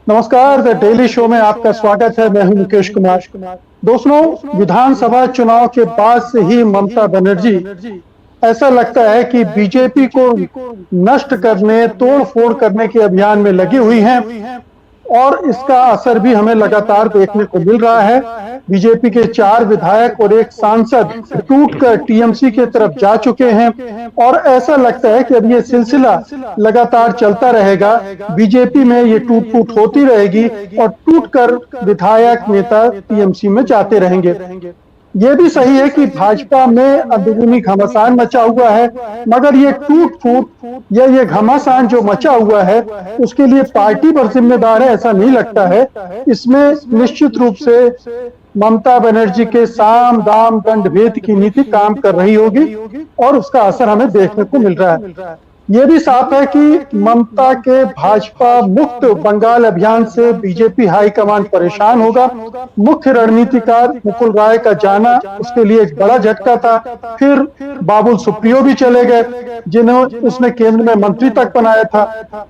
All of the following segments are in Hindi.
नमस्कार, द डेली शो में आपका स्वागत है। मैं हूं मुकेश कुमार। दोस्तों, विधानसभा चुनाव के बाद से ही ममता बनर्जी ऐसा लगता है कि बीजेपी को नष्ट करने, तोड़-फोड़ करने के अभियान में लगी हुई हैं और इसका असर भी हमें लगातार देखने को मिल रहा है। बीजेपी के 4 विधायक और 1 सांसद टूटकर टीएमसी की तरफ जा चुके हैं और ऐसा लगता है कि अब ये सिलसिला लगातार चलता रहेगा। बीजेपी में ये टूट-फूट होती रहेगी और टूटकर विधायक, नेता टीएमसी में जाते रहेंगे। ये भी सही है कि भाजपा में अंदरूनी घमासान मचा हुआ है, मगर ये टूट-फूट या ये घमासान जो मचा हुआ है, उसके लिए पार्टी पर जिम्मेदार है, ऐसा नहीं लगता है। इसमें निश्चित रूप से ममता बनर्जी के साम, दाम, दंड, भेद की नीति काम कर रही होगी और उसका असर हमें देखने को मिल रहा है। ये भी साफ है कि ममता के भाजपा मुक्त बंगाल अभियान से बीजेपी हाईकमान परेशान होगा। मुख्य रणनीतिकार मुकुल राय का जाना उसके लिए एक बड़ा झटका था। फिर बाबुल सुप्रियो भी चले गए, जिन्हें उसने केंद्र में मंत्री तक बनाया था।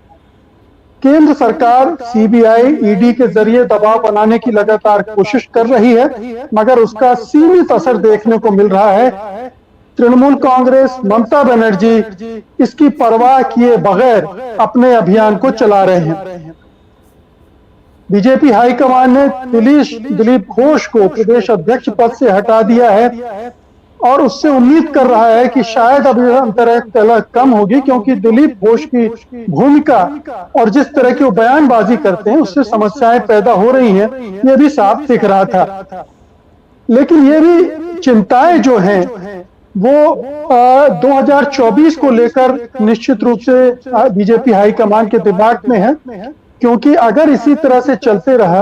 केंद्र सरकार सीबीआई, ईडी के जरिए दबाव बनाने की लगातार कोशिश कर रही है, मगर उसका सीमित असर देखने को मिल रहा है। तृणमूल कांग्रेस, ममता बनर्जी इसकी परवाह किए बगैर अपने अभियान को चला रहे हैं। बीजेपी हाईकमान ने दिलीप घोष को प्रदेश अध्यक्ष पद से हटा दिया है और उससे उम्मीद कर रहा है कि शायद अब अंतरकलह कम होगी, क्योंकि दिलीप घोष की भूमिका और जिस तरह की वो बयानबाजी करते हैं उससे समस्याएं पैदा हो रही हैं, ये भी साफ दिख रहा था। लेकिन ये भी चिंताएं जो हैं वो 2024 को लेकर निश्चित रूप से बीजेपी हाईकमान के दिमाग में है, क्योंकि अगर इसी तरह से चलते रहा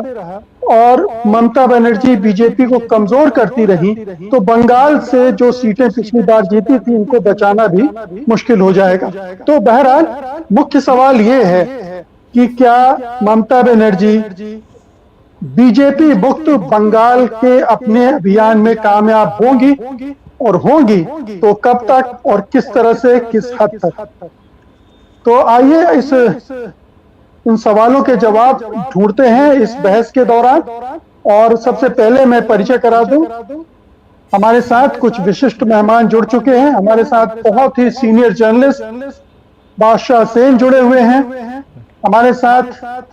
और ममता बनर्जी बीजेपी को कमजोर करती रही तो बंगाल से जो सीटें पिछली बार जीती थी इनको बचाना भी मुश्किल हो जाएगा। तो बहरहाल मुख्य सवाल ये है कि क्या ममता बनर्जी बीजेपी मुक्त बंगाल के अपने अभियान में कामयाब होंगी, और होंगी तो कब तक और किस तरह से, किस हद तक। तो आइए इन सवालों के जवाब ढूंढते हैं इस बहस के दौरान। और सबसे पहले मैं परिचय करा दूं, हमारे साथ कुछ विशिष्ट मेहमान जुड़ चुके हैं। हमारे साथ बहुत ही सीनियर जर्नलिस्ट बादशाह सेन जुड़े हुए हैं, हमारे साथ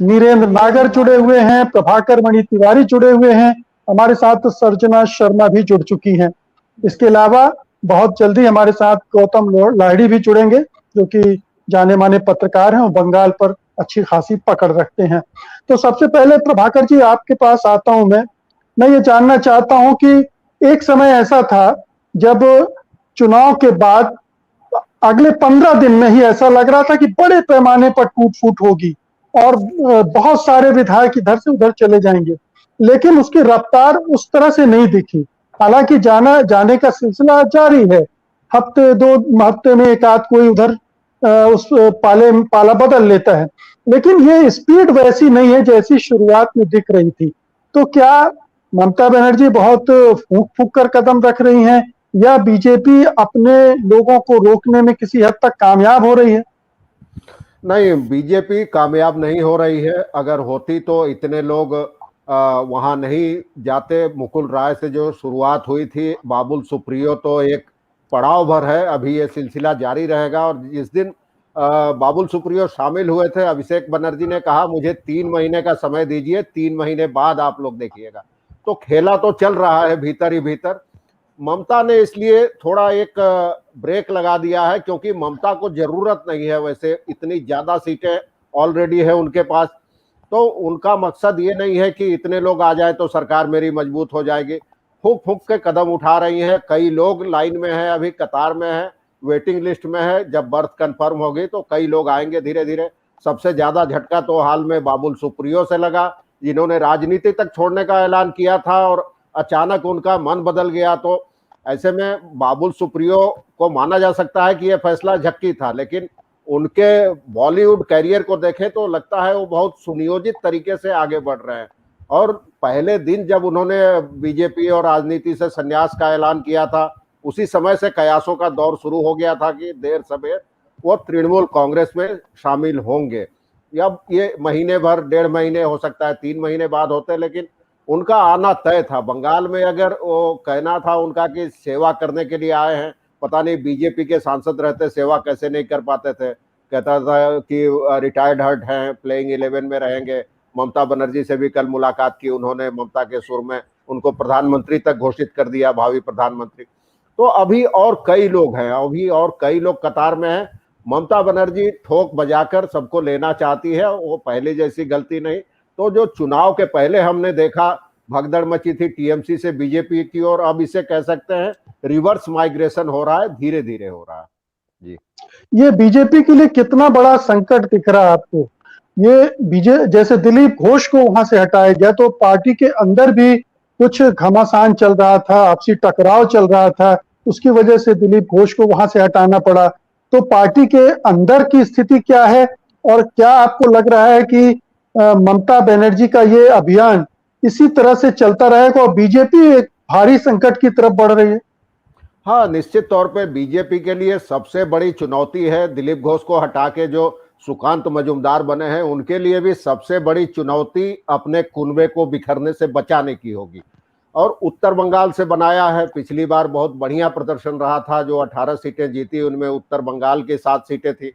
नीरेंद्र नागर जुड़े हुए हैं, प्रभाकर मणि तिवारी जुड़े हुए हैं, हमारे साथ सर्जना शर्मा भी जुड़ चुकी हैं। इसके अलावा बहुत जल्दी हमारे साथ गौतम लाहिड़ी भी जुड़ेंगे, जो कि जाने माने पत्रकार हैं और बंगाल पर अच्छी खासी पकड़ रखते हैं। तो सबसे पहले प्रभाकर जी आपके पास आता हूं। मैं ये जानना चाहता हूं कि एक समय ऐसा था जब चुनाव के बाद अगले 15 दिन में ही ऐसा लग रहा था कि बड़े पैमाने पर टूट फूट होगी और बहुत सारे विधायक इधर से उधर चले जाएंगे, लेकिन उसकी रफ्तार उस तरह से नहीं दिखी। हालांकि जाने का सिलसिला जारी है, हफ्ते 2 हफ्ते में एक आध कोई उधर उस पाला बदल लेता है, लेकिन ये स्पीड वैसी नहीं है जैसी शुरुआत में दिख रही थी। तो क्या ममता बनर्जी बहुत फूंक फूंक कर कदम रख रही हैं या बीजेपी अपने लोगों को रोकने में किसी हद तक कामयाब हो रही है? नहीं, बीजेपी कामयाब नहीं हो रही है। अगर होती तो इतने लोग वहां नहीं जाते। मुकुल राय से जो शुरुआत हुई थी, बाबुल सुप्रियो तो एक पड़ाव भर है, अभी ये सिलसिला जारी रहेगा। और जिस दिन बाबुल सुप्रियो शामिल हुए थे, अभिषेक बनर्जी ने कहा मुझे 3 महीने का समय दीजिए, 3 महीने बाद आप लोग देखिएगा। तो खेला तो चल रहा है भीतर ही भीतर। ममता ने इसलिए थोड़ा एक ब्रेक लगा दिया है, क्योंकि ममता को जरूरत नहीं है वैसे, इतनी ज्यादा सीटें ऑलरेडी है उनके पास। तो उनका मकसद ये नहीं है कि इतने लोग आ जाए तो सरकार मेरी मजबूत हो जाएगी। फूंक फूंक के कदम उठा रही हैं। कई लोग लाइन में हैं, अभी कतार में है, वेटिंग लिस्ट में है। जब बर्थ कंफर्म होगी तो कई लोग आएंगे धीरे धीरे। सबसे ज्यादा झटका तो हाल में बाबुल सुप्रियो से लगा, जिन्होंने राजनीति तक छोड़ने का ऐलान किया था और अचानक उनका मन बदल गया। तो ऐसे में बाबुल सुप्रियो को माना जा सकता है कि यह फैसला झक्की था, लेकिन उनके बॉलीवुड कैरियर को देखें तो लगता है वो बहुत सुनियोजित तरीके से आगे बढ़ रहे हैं। और पहले दिन जब उन्होंने बीजेपी और राजनीति से संन्यास का ऐलान किया था, उसी समय से कयासों का दौर शुरू हो गया था कि देर सवेर वो तृणमूल कांग्रेस में शामिल होंगे। या ये महीने भर, 1.5 महीने हो सकता है, 3 महीने बाद होते, लेकिन उनका आना तय था बंगाल में। अगर वो कहना था उनका कि सेवा करने के लिए आए हैं, पता नहीं बीजेपी के सांसद रहते सेवा कैसे नहीं कर पाते थे। कहता था कि रिटायर्ड हर्ट हैं, प्लेइंग 11 में रहेंगे। ममता बनर्जी से भी कल मुलाकात की उन्होंने, ममता के सुर में उनको प्रधानमंत्री तक घोषित कर दिया, भावी प्रधानमंत्री। तो अभी और कई लोग हैं, अभी और कई लोग कतार में हैं। ममता बनर्जी ठोक बजाकर सबको लेना चाहती है, वो पहले जैसी गलती नहीं। तो जो चुनाव के पहले हमने देखा भगदड़ मची थी टीएमसी से बीजेपी की ओर, अब इसे कह सकते हैं रिवर्स माइग्रेशन हो रहा है, धीरे धीरे हो रहा है। जी, ये बीजेपी के लिए कितना बड़ा संकट दिख रहा है आपको? ये जैसे दिलीप घोष को वहां से हटाया गया तो पार्टी के अंदर भी कुछ घमासान चल रहा था, आपसी टकराव चल रहा था, उसकी वजह से दिलीप घोष को वहां से हटाना पड़ा। तो पार्टी के अंदर की स्थिति क्या है, और क्या आपको लग रहा है कि ममता बनर्जी का ये अभियान इसी तरह से चलता रहेगा और बीजेपी एक भारी संकट की तरफ बढ़ रही है? हाँ, निश्चित तौर पे बीजेपी के लिए सबसे बड़ी चुनौती है दिलीप घोष को हटा के जो सुकांत मजूमदार बने हैं, उनके लिए भी सबसे बड़ी चुनौती अपने कुनबे को बिखरने से बचाने की होगी। और उत्तर बंगाल से बनाया है, पिछली बार बहुत बढ़िया प्रदर्शन रहा था, जो 18 सीटें जीती उनमें उत्तर बंगाल की 7 सीटें थी।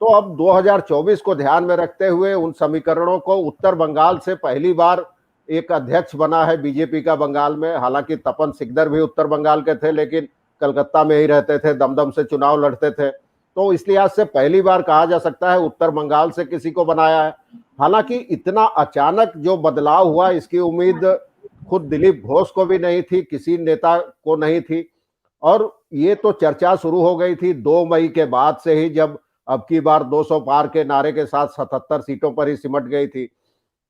तो अब 2024 को ध्यान में रखते हुए उन समीकरणों को, उत्तर बंगाल से पहली बार एक अध्यक्ष बना है बीजेपी का बंगाल में। हालांकि तपन सिकदर भी उत्तर बंगाल के थे, लेकिन कलकत्ता में ही रहते थे, दमदम से चुनाव लड़ते थे। तो इस लिहाज से पहली बार कहा जा सकता है उत्तर बंगाल से किसी को बनाया है। हालांकि इतना अचानक जो बदलाव हुआ, इसकी उम्मीद खुद दिलीप घोष को भी नहीं थी, किसी नेता को नहीं थी। और ये तो चर्चा शुरू हो गई थी 2 मई के बाद से ही, जब अब की बार 200 पार के नारे के साथ 77 सीटों पर ही सिमट गई थी।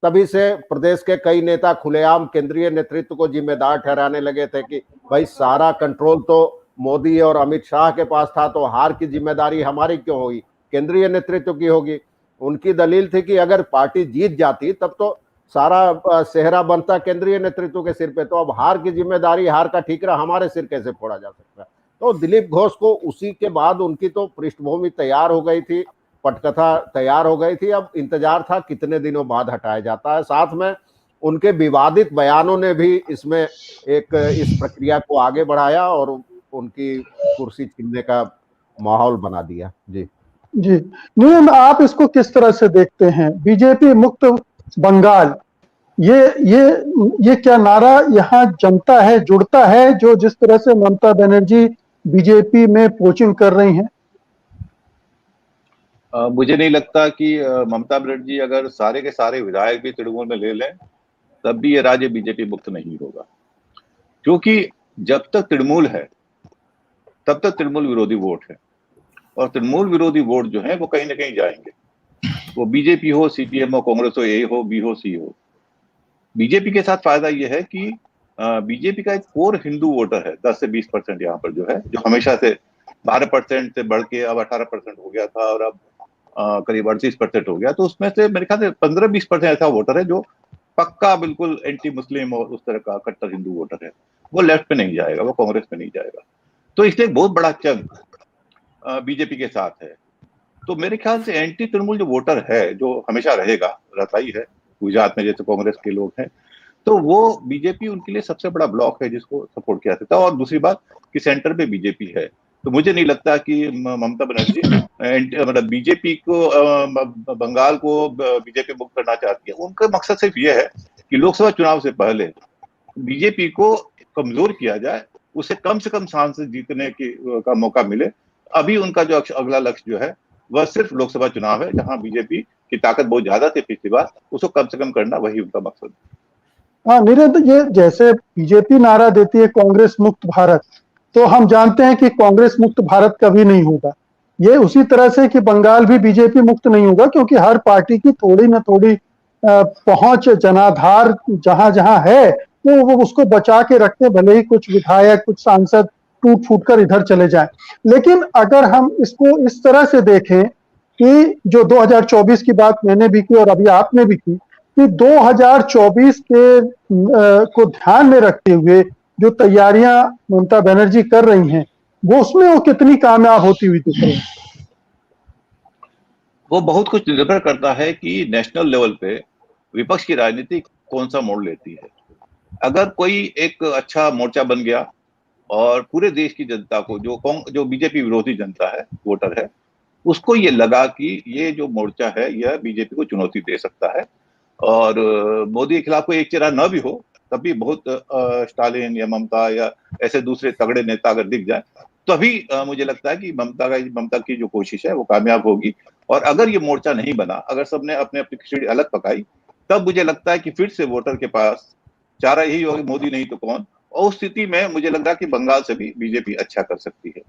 तभी से प्रदेश के कई नेता खुलेआम केंद्रीय नेतृत्व को जिम्मेदार ठहराने लगे थे कि भाई सारा कंट्रोल तो मोदी और अमित शाह के पास था, तो हार की जिम्मेदारी हमारी क्यों होगी, केंद्रीय नेतृत्व की होगी। उनकी दलील थी कि अगर पार्टी जीत जाती तब तो सारा सेहरा बनता केंद्रीय नेतृत्व के सिर पे, तो अब हार की जिम्मेदारी, हार का ठीकरा हमारे सिर कैसे फोड़ा जा सकता है। तो दिलीप घोष को उसी के बाद उनकी तो पृष्ठभूमि तैयार हो गई थी, पटकथा तैयार हो गई थी। अब इंतजार था कितने दिनों बाद हटाया जाता है। साथ में उनके विवादित बयानों ने भी इसमें एक इस प्रक्रिया को आगे बढ़ाया और उनकी कुर्सी छीनने का माहौल बना दिया। जी जी, नीलम, आप इसको किस तरह से देखते हैं? बीजेपी मुक्त बंगाल, ये क्या नारा यहाँ जमता है, जुड़ता है, जो जिस तरह से ममता बनर्जी बीजेपी में पोचिंग कर रही हैं? मुझे नहीं लगता कि ममता बनर्जी अगर सारे के सारे विधायक भी तृणमूल में ले लें तब भी ये राज्य बीजेपी मुक्त नहीं होगा, क्योंकि जब तक तृणमूल है तब तक तृणमूल विरोधी वोट है, और तृणमूल विरोधी वोट जो है वो कहीं ना कहीं जाएंगे। वो बीजेपी हो, सीपीएम हो, कांग्रेस हो, ए हो, बी हो, सी हो। बीजेपी के साथ फायदा ये है कि बीजेपी का एक कोर हिंदू वोटर है, 10 से 20% यहाँ पर जो है, जो हमेशा से 12% से बढ़ के अब 18% हो गया था और अब करीब 38% हो गया। तो उसमें से मेरे ख्याल से 15-20% ऐसा वोटर है जो पक्का बिल्कुल एंटी मुस्लिम और उस तरह का कट्टर हिंदू वोटर है। वो लेफ्ट पे नहीं जाएगा, वो कांग्रेस पे नहीं जाएगा। तो इसलिए बहुत बड़ा चंक बीजेपी के साथ है। तो मेरे ख्याल से एंटी तृणमूल जो वोटर है, जो हमेशा रहेगा, रहता ही है, गुजरात में जैसे कांग्रेस के लोग हैं, तो वो बीजेपी उनके लिए सबसे बड़ा ब्लॉक है जिसको सपोर्ट किया सकता है। और दूसरी बात कि सेंटर पे बीजेपी है, तो मुझे नहीं लगता कि ममता बनर्जी मतलब बीजेपी को, बंगाल को बीजेपी मुक्त करना चाहती है। उनका मकसद सिर्फ ये है कि लोकसभा चुनाव से पहले बीजेपी को कमजोर किया जाए, उसे कम से कम सांसद जीतने का मौका मिले। अभी उनका जो अगला लक्ष्य जो है वह सिर्फ लोकसभा चुनाव है, जहां बीजेपी की ताकत बहुत ज्यादा थी पिछली बार, उसको कम से कम करना, वही उनका मकसद है। हाँ नीरज, ये जैसे बीजेपी नारा देती है कांग्रेस मुक्त भारत, तो हम जानते हैं कि कांग्रेस मुक्त भारत कभी नहीं होगा। ये उसी तरह से कि बंगाल भी बीजेपी मुक्त नहीं होगा, क्योंकि हर पार्टी की थोड़ी ना थोड़ी पहुंच, जनाधार जहां जहां है वो उसको बचा के रखते, भले ही कुछ विधायक, कुछ सांसद टूट फूट कर इधर चले जाएं। लेकिन अगर हम इसको इस तरह से देखें कि जो 2024 की बात मैंने भी की और अभी आपने भी की, कि 2024 के को ध्यान में रखते हुए जो तैयारियां ममता बनर्जी कर रही हैं, वो उसमें वो कितनी कामयाब होती हुई दिख रही है? वो बहुत कुछ निर्भर करता है कि नेशनल लेवल पे विपक्ष की राजनीति कौन सा मोड़ लेती है। अगर कोई एक अच्छा मोर्चा बन गया और पूरे देश की जनता को, जो बीजेपी विरोधी जनता है, वोटर है, उसको ये लगा कि ये जो मोर्चा है यह बीजेपी को चुनौती दे सकता है और मोदी के खिलाफ कोई एक चेहरा न भी हो तब भी बहुत स्टालिन या ममता या ऐसे दूसरे तगड़े नेता अगर दिख जाए तभी मुझे लगता है कि ममता की जो कोशिश है वो कामयाब होगी। और अगर ये मोर्चा नहीं बना, अगर सबने अपने अपनी खिचड़ी अलग पकाई, तब मुझे लगता है कि फिर से वोटर के पास चारा यही होगा, मोदी नहीं तो कौन। और उस स्थिति में मुझे लग रहा है कि बंगाल से भी बीजेपी अच्छा कर सकती है।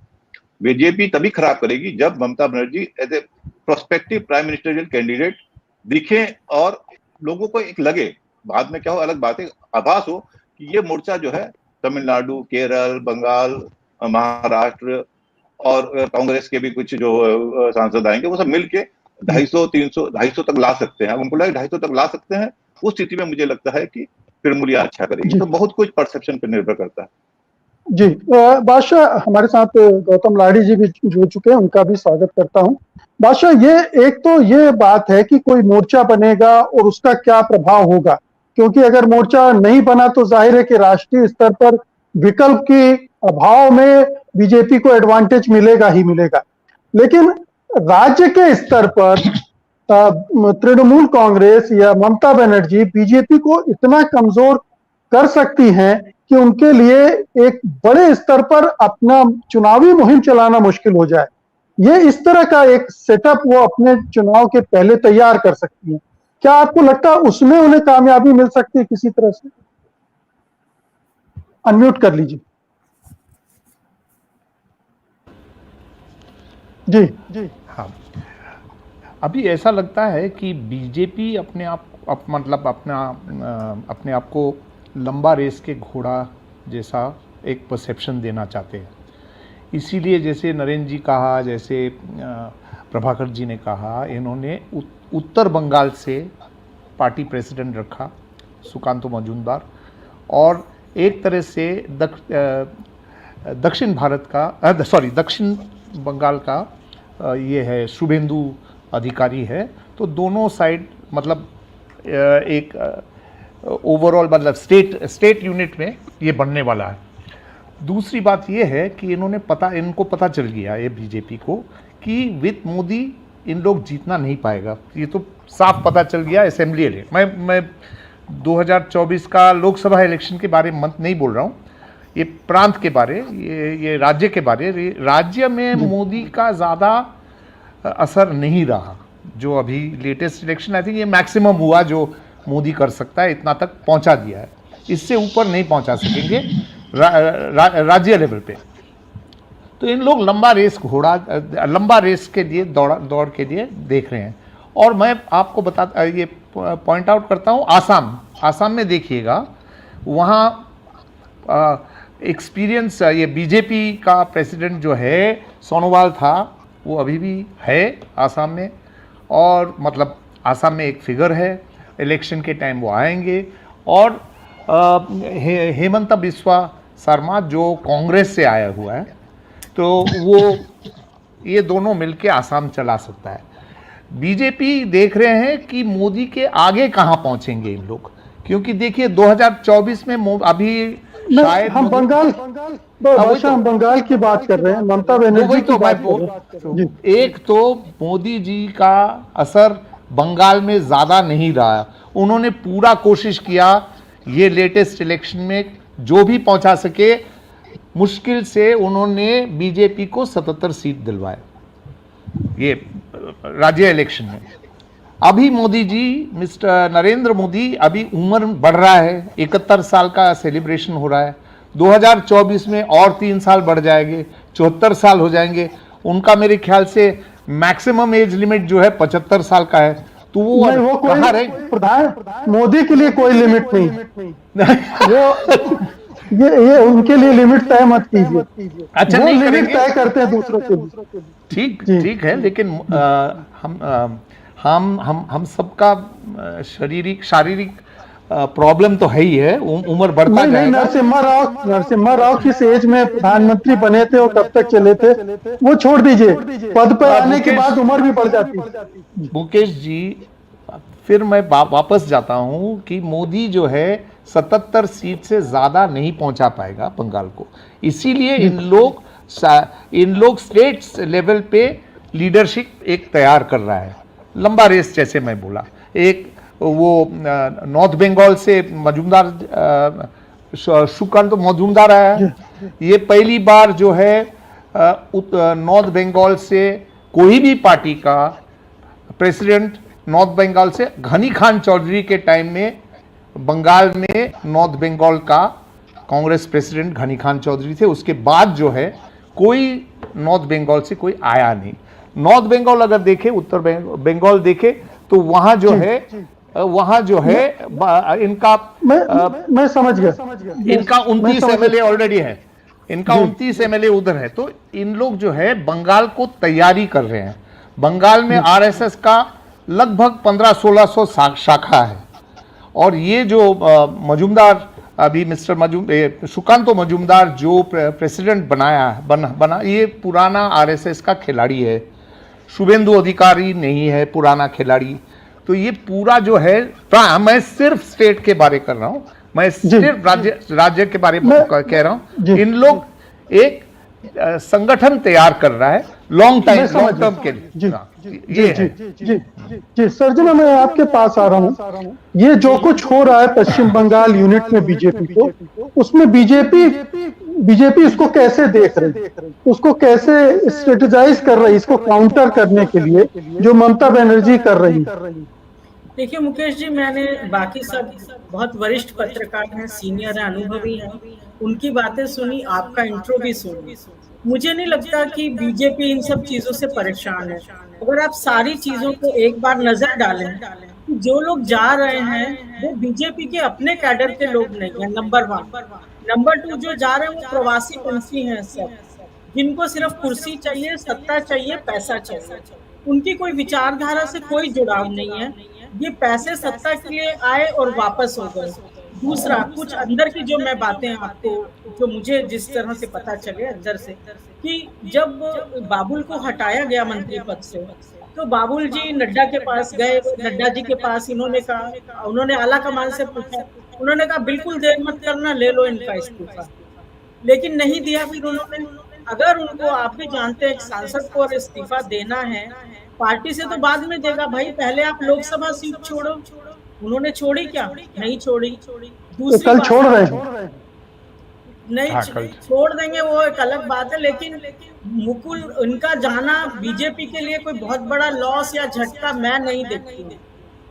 बीजेपी तभी खराब करेगी जब Mamata Banerjee as a prospective prime ministerial candidate दिखे और लोगों को एक लगे, बाद में क्या हो अलग बात है, आभास हो कि ये मोर्चा जो है तमिलनाडु, केरल, बंगाल, महाराष्ट्र और कांग्रेस के भी कुछ जो सांसद आएंगे वो सब मिलके 250, 300 तक ला सकते हैं। उनको लगे 250 तक ला सकते हैं, उस स्थिति में मुझे लगता है कि तृणमूल अच्छा करेगी। तो बहुत कुछ परसेप्शन पर निर्भर करता है। जी, बादशाह हमारे साथ गौतम लाड़ी जी भी जुड़ चुके हैं, उनका भी स्वागत करता हूं। बादशाह, ये एक तो ये बात है कि कोई मोर्चा बनेगा और उसका क्या प्रभाव होगा, क्योंकि अगर मोर्चा नहीं बना तो जाहिर है कि राष्ट्रीय स्तर पर विकल्प के अभाव में बीजेपी को एडवांटेज मिलेगा ही मिलेगा। लेकिन राज्य के स्तर पर तृणमूल कांग्रेस या ममता बनर्जी बीजेपी को इतना कमजोर कर सकती हैं कि उनके लिए एक बड़े स्तर पर अपना चुनावी मुहिम चलाना मुश्किल हो जाए। ये इस तरह का एक सेटअप वो अपने चुनाव के पहले तैयार कर सकती हैं। क्या आपको लगता है उसमें उन्हें कामयाबी मिल सकती है किसी तरह से? अनम्यूट कर लीजिए। जी जी हाँ, अभी ऐसा लगता है कि बीजेपी अपने आप को लंबा रेस के घोड़ा जैसा एक परसेप्शन देना चाहते हैं। इसीलिए जैसे नरेंद्र जी कहा, जैसे प्रभाकर जी ने कहा, इन्होंने उत्तर बंगाल से पार्टी प्रेसिडेंट रखा सुकांतो मजूमदार, और एक तरह से दक्षिण बंगाल का ये है शुभेंदु अधिकारी है। तो दोनों साइड मतलब एक ओवरऑल मतलब स्टेट यूनिट में ये बनने वाला है। दूसरी बात ये है कि इनको पता चल गया ये बीजेपी को कि विद मोदी इन लोग जीतना नहीं पाएगा। ये तो साफ पता चल गया असेंबली इलेक्शन। मैं 2024 का लोकसभा इलेक्शन के बारे में नहीं बोल रहा हूँ, ये प्रांत के बारे, ये राज्य के बारे। राज्य में मोदी का ज़्यादा असर नहीं रहा। जो अभी लेटेस्ट इलेक्शन आई थिंक ये मैक्सिमम हुआ जो मोदी कर सकता है, इतना तक पहुंचा दिया है। इससे ऊपर नहीं पहुंचा सकेंगे राज्य लेवल पे। तो इन लोग लंबा रेस के लिए दौड़ के लिए देख रहे हैं। और मैं आपको ये पॉइंट आउट करता हूँ, आसाम में देखिएगा, वहाँ एक्सपीरियंस ये बीजेपी का प्रेसिडेंट जो है सोनोवाल था, वो अभी भी है आसाम में, और मतलब आसाम में एक फिगर है, इलेक्शन के टाइम वो आएंगे। और हेमंत बिस्वा शर्मा जो कांग्रेस से आया हुआ है, तो वो ये दोनों मिलके आसाम चला सकता है। बीजेपी देख रहे हैं कि मोदी के आगे कहाँ पहुंचेंगे इन लोग, क्योंकि देखिए 2024 में अभी शायद हम बंगाल की बात कर रहे हैं, ममता बनर्जी की बात कर रहे हैं। एक तो मोदी जी का असर बंगाल में ज्यादा नहीं रहा। उन्होंने पूरा कोशिश किया ये लेटेस्ट इलेक्शन में जो भी पहुंचा सके, मुश्किल से उन्होंने बीजेपी को 77 सीट दिलवाए ये राज्य इलेक्शन में। अभी मोदी जी, मिस्टर नरेंद्र मोदी, अभी उम्र बढ़ रहा है, 71 साल का सेलिब्रेशन हो रहा है। 2024 में और 3 साल बढ़ जाएंगे, 74 साल हो जाएंगे। उनका मेरे ख्याल से मैक्सिमम एज लिमिट जो है 75 साल का है। तो वो कहाँ रहे? प्रधान मोदी के लिए कोई लिमिट नहीं ये उनके लिए लिमिट तय मत कीजिए। अच्छा, वो नहीं लिमिट तय करते हैं दूसरों के लिए। ठीक है, लेकिन हम सबका शारीरिक प्रॉब्लम तो है ही है, उम्र बढ़ता नहीं जाएगा। नरसिम्हा राव किस एज में प्रधानमंत्री बने थे और कब तक चले थे वो छोड़ दीजिए, पद पर आने के बाद उम्र भी बढ़ जाती। मुकेश जी, फिर मैं वापस जाता हूं कि मोदी जो है 77 सीट से ज्यादा नहीं पहुंचा पाएगा बंगाल को, इसीलिए इन लोग स्टेट लेवल पे लीडरशिप एक तैयार कर रहा है, लंबा रेस जैसे मैं बोला। एक वो नॉर्थ बंगाल से मजूमदार सुकांत मजूमदार आया, ये पहली बार जो है नॉर्थ बंगाल से कोई भी पार्टी का प्रेसिडेंट नॉर्थ बंगाल से, घनी खान चौधरी के टाइम में बंगाल में नॉर्थ बंगाल का कांग्रेस प्रेसिडेंट घनी खान चौधरी थे, उसके बाद जो है कोई नॉर्थ बंगाल से कोई आया नहीं। नॉर्थ बंगाल अगर देखे, उत्तर बंगाल देखे तो वहां जो है इनका मैं समझ गया, इनका 29 एमएलए ऑलरेडी है, इनका 29 एमएलए उधर है, तो इन लोग जो है बंगाल को तैयारी कर रहे हैं। बंगाल में आरएसएस का लगभग 1500-1600 शाखा है, और ये जो मजूमदार अभी मिस्टर सुकांतो मजूमदार जो प्रेसिडेंट बना ये पुराना आरएसएस का खिलाड़ी है, शुभेंदु अधिकारी नहीं है पुराना खिलाड़ी। तो ये पूरा जो है, मैं सिर्फ स्टेट के बारे कर रहा हूं, मैं सिर्फ राज्य के बारे में कह रहा हूं। इन लोग एक संगठन तैयार कर रहा है लॉन्ग टर्म के लिए। जी सर्जना, मैं आपके पास आ रहा हूँ। ये जो कुछ हो रहा है पश्चिम बंगाल यूनिट में बीजेपी को, उसमें बीजेपी इसको कैसे देख रही, उसको कैसे स्ट्रेटेजाइज कर रही, इसको काउंटर करने के लिए जो ममता बनर्जी कर रही है? देखिए मुकेश जी, मैंने बाकी सब बहुत वरिष्ठ पत्रकार हैं, सीनियर हैं, अनुभवी हैं, उनकी बातें सुनी, आपका इंट्रो भी सुनी। मुझे नहीं लगता कि बीजेपी इन सब चीजों से परेशान है। अगर आप सारी चीजों को एक बार नजर डालें, जो लोग जा रहे हैं वो बीजेपी के अपने कैडर के लोग नहीं है, नंबर 1। नंबर 2, जो जा रहे हैं वो प्रवासी पंछी हैं सब, जिनको सिर्फ कुर्सी चाहिए, सत्ता चाहिए, पैसा चाहिए। उनकी कोई विचारधारा से कोई जुड़ाव नहीं है, ये पैसे सत्ता के लिए आए और वापस हो गए। दूसरा, कुछ अंदर की जो मैं बातें आपको, जो मुझे जिस तरह से पता चले अंदर से, कि जब बाबुल को हटाया गया मंत्री पद से, तो बाबुल जी नड्डा के पास गए, नड्डा जी के पास इन्होंने कहा, उन्होंने आला कमान से पूछा, उन्होंने कहा बिल्कुल देर मत करना, ले लो इनका इस्तीफा, लेकिन नहीं दिया फिर उन्होंने। अगर उनको, आप भी जानते हैं, एक सांसद को और इस्तीफा देना है पार्टी से तो बाद में देगा भाई, पहले आप लोकसभा सीट छोड़ो। उन्होंने छोड़ी क्या? नहीं छोड़ी। दूसरी कल छोड़ रहे हैं, नहीं छोड़ देंगे वो एक अलग बात है, लेकिन मुकुल उनका जाना बीजेपी के लिए कोई बहुत बड़ा लॉस या झटका मैं नहीं देखती हूँ।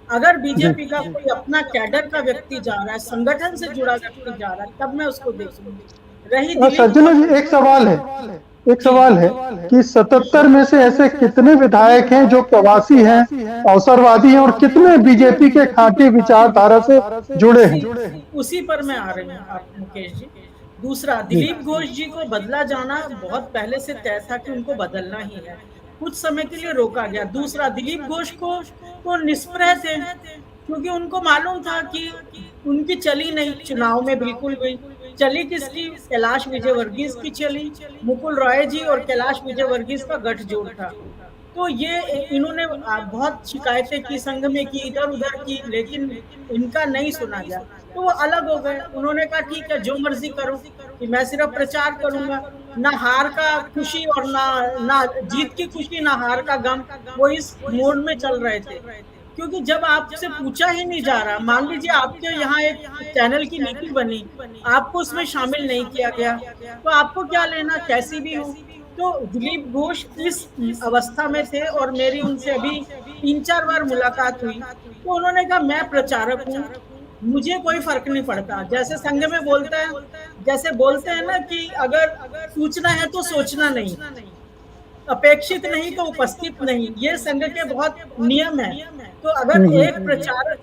अगर बीजेपी का कोई अपना कैडर का व्यक्ति जा रहा है, संगठन से जुड़ा व्यक्ति जा रहा है, तब मैं उसको देखूंगी। रही सज्जना जी, एक सवाल है कि 77 में से ऐसे कितने विधायक हैं जो प्रवासी हैं, अवसरवादी हैं, और कितने बीजेपी के खाटी विचारधारा से जुड़े हैं? उसी पर मैं आ रही हूँ मुकेश जी। दूसरा, दिलीप घोष जी को बदला जाना बहुत पहले से तय था कि उनको बदलना ही है, कुछ समय के लिए रोका गया। दूसरा, दिलीप घोष को निष्प्रह थे, क्योंकि उनको मालूम था कि उनकी चली नहीं चुनाव में, बिल्कुल भी चली किसकी, कैलाश विजयवर्गीस की चली। मुकुल रॉय जी और कैलाश विजयवर्गीस का गठजोड़ था। तो ये इन्होंने बहुत शिकायतें की, संघ में की, इधर उधर की, लेकिन इनका नहीं सुना गया, तो वो अलग हो गए। उन्होंने कहा ठीक है, जो मर्जी करो, कि मैं सिर्फ प्रचार करूंगा, ना हार का खुशी और ना जीत की खुशी, ना हार का गम, वो इस मोड में चल रहे थे। क्योंकि जब आपसे पूछा ही नहीं जा रहा, मान लीजिए आपके यहाँ एक चैनल की नीति बनी, आपको उसमें शामिल नहीं किया गया, तो आपको क्या लेना, कैसी भी हो। तो दिलीप घोष इस अवस्था में थे, और मेरी उनसे अभी 3-4 बार मुलाकात हुई, तो उन्होंने कहा मैं प्रचारक हूँ, मुझे कोई फर्क नहीं पड़ता। जैसे संघ में जैसे बोलते हैं ना कि अगर सूचना है तो सोचना नहीं, अपेक्षित नहीं तो उपस्थित नहीं, ये संघ के बहुत नियम है। तो अगर एक प्रचारक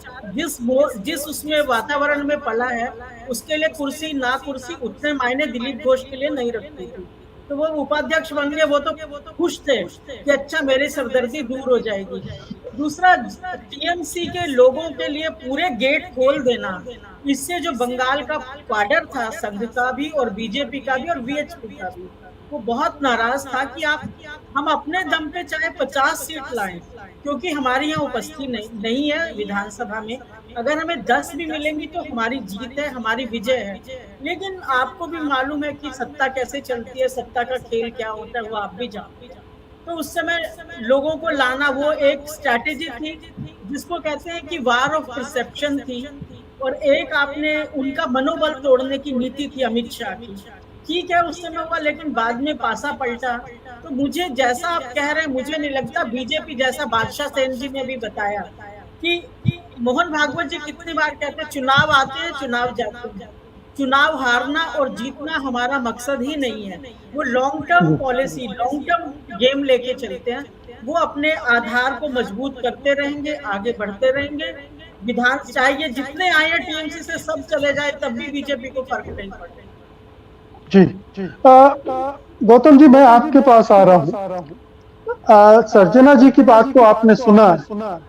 जिस उसमें वातावरण में पला है, उसके लिए कुर्सी ना कुर्सी उतने मायने दिलीप घोष के लिए नहीं रखती थी। तो वो उपाध्यक्ष बन गए, वो तो खुश थे कि अच्छा मेरी सरदर्दी दूर हो जाएगी। दूसरा टीएमसी के लोगों के लिए पूरे गेट खोल देना, इससे जो बंगाल का क्वाडर था, संघ का भी और बीजेपी का भी और वीएचपी का भी, वो बहुत नाराज था कि आप हम अपने दम पे चाहे 50 सीट लाएं, क्योंकि हमारी यहाँ उपस्थिति नहीं है विधानसभा में। अगर हमें 10 भी मिलेंगी तो हमारी जीत है, हमारी विजय है। लेकिन आपको भी मालूम है कि सत्ता कैसे चलती है, सत्ता का खेल क्या होता है, वो आप भी जानते हैं। तो उस समय लोगों को लाना वो एक स्ट्रैटेजी थी, जिसको कहते हैं कि वार ऑफ परसेप्शन थी, और एक आपने उनका मनोबल तोड़ने की नीति थी अमित शाह की। ठीक है, उस समय हुआ, लेकिन बाद में पासा पलटा। तो मुझे जैसा आप कह रहे हैं, मुझे नहीं लगता बीजेपी जैसा बादशाह सेन जी ने भी बताया कि मोहन भागवत जी कितनी बार कहते हैं चुनाव आते हैं चुनाव जाते हैं, चुनाव हारना और जीतना हमारा मकसद ही नहीं है। वो long term policy, long term game लेके चलते हैं। वो अपने आधार को मजबूत करते रहेंगे, आगे बढ़ते रहेंगे। विधान चाहिए जितने आए टीएमसी से सब चले जाए, तब भी बीजेपी को फर्क नहीं पड़ेगा। जी गौतम जी, मैं आपके पास आ रहा हूँ। सर्जना जी की बात को आपने सुना